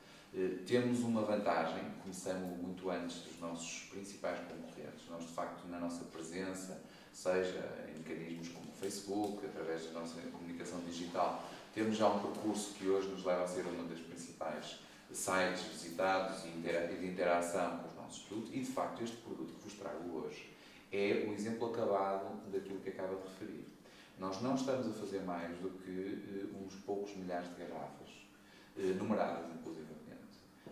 Temos uma vantagem, começamos muito antes dos nossos principais concorrentes. Nós, de facto, na nossa presença, seja em mecanismos como o Facebook, através da nossa comunicação digital, Temos já um percurso que hoje nos leva a ser uma das principais sites visitados e de interação com os nossos produtos, e de facto este produto que vos trago hoje é o exemplo acabado daquilo que acaba de referir. Nós não estamos a fazer mais do que uns poucos milhares de garrafas, numeradas inclusivamente,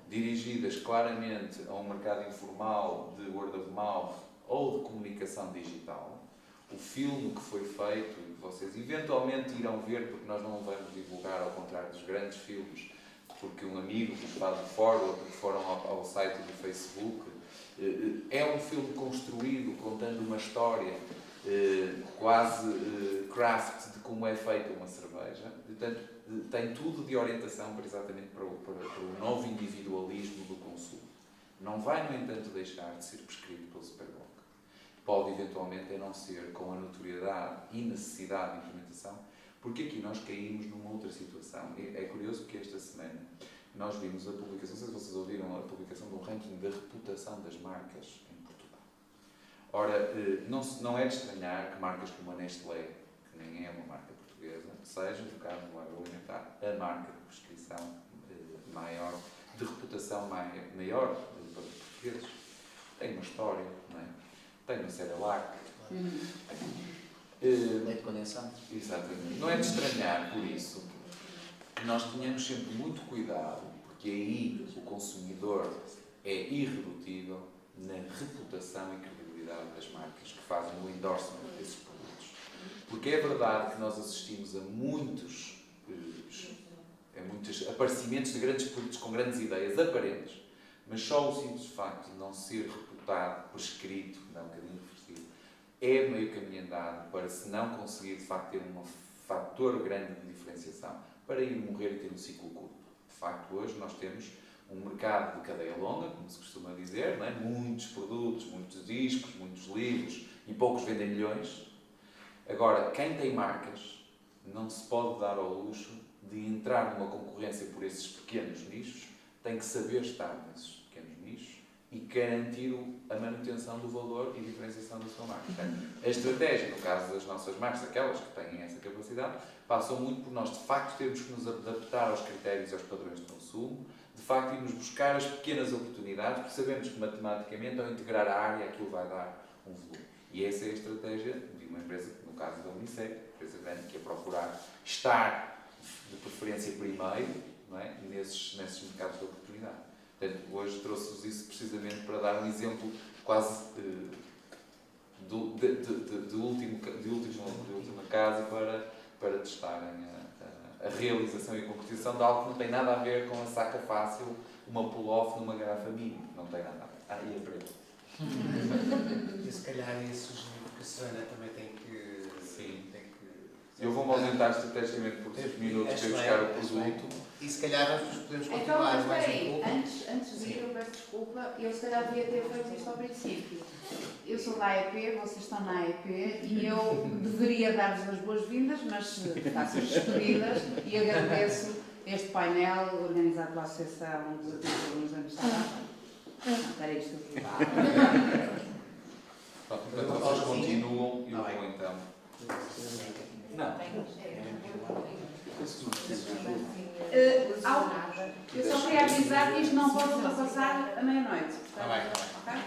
dirigidas claramente a um mercado informal de word of mouth ou de comunicação digital. O filme que foi feito, e que vocês eventualmente irão ver, porque nós não o vamos divulgar, ao contrário dos grandes filmes, porque um amigo nos faz o forward, que foram ao site do Facebook, é um filme construído, contando uma história quase craft de como é feita uma cerveja. Portanto, tem tudo de orientação exatamente para o novo individualismo do consumo. Não vai, no entanto, deixar de ser prescrito pelo Superboc. Pode, eventualmente, não ser com a notoriedade e necessidade de implementação, porque aqui nós caímos numa outra situação. É curioso que esta semana nós vimos a publicação, não sei se vocês ouviram, a publicação de um ranking da reputação das marcas em Portugal. Ora, não é de estranhar que marcas como a Nestlé, que nem é uma marca portuguesa, seja, no caso do agroalimentar, a marca de prescrição maior, de reputação maior para os portugueses. Tem uma história, não é? Tem uma Cerelac. Leite condensado. Exatamente. Não é de estranhar, por isso, que nós tenhamos sempre muito cuidado, porque aí o consumidor é irredutível na reputação e credibilidade das marcas que fazem o endorsement desses produtos. Porque é verdade que nós assistimos a muitos aparecimentos de grandes produtos com grandes ideias aparentes, mas só o simples facto de não ser reputado, prescrito, que dá um bocadinho referido, é meio caminho andado para, se não conseguir de facto ter um fator grande de diferenciação, para ir morrer e ter um ciclo curto. De facto, hoje nós temos um mercado de cadeia longa, como se costuma dizer, não é? Muitos produtos, muitos discos, muitos livros, e poucos vendem milhões. Agora, quem tem marcas não se pode dar ao luxo de entrar numa concorrência por esses pequenos nichos, tem que saber estar nesses pequenos nichos e garantir a manutenção do valor e diferenciação da sua marca. Portanto, a estratégia, no caso das nossas marcas, aquelas que têm essa capacidade, passam muito por nós, de facto, termos que nos adaptar aos critérios e aos padrões de consumo, de facto, irmos buscar as pequenas oportunidades, porque sabemos que, matematicamente, ao integrar a área, aquilo vai dar um volume. E essa é a estratégia de uma empresa, no caso da Unicef, empresa grande, que é procurar estar, de preferência, primeiro, não é? nesses mercados de oportunidade. Portanto, hoje trouxe-vos isso precisamente para dar um exemplo quase de última casa para testarem a realização e a concretização de algo que não tem nada a ver com a saca fácil, uma pull-off numa garrafa mini. Não tem nada a ver. E é preto. E se calhar ia sugerir que a Susana também tem que... Sim. Eu vou-me ausentar estrategicamente por 5 minutos para ir buscar o produto. E se calhar nós podemos Então, continuar mas mais espera um aí, pouco. antes de ir, eu peço desculpa, eu se calhar devia ter feito isto ao princípio. Eu sou da AEP, vocês estão na AEP e eu deveria dar-vos as boas-vindas, mas faço as despedidas e agradeço este painel organizado pela Associação dos Alunos da Universidade. Espera isto aqui. Portanto, vocês continuam e eu vou então. Não. Eu só queria avisar que isto não pode ultrapassar a meia-noite. Está bem. Ok?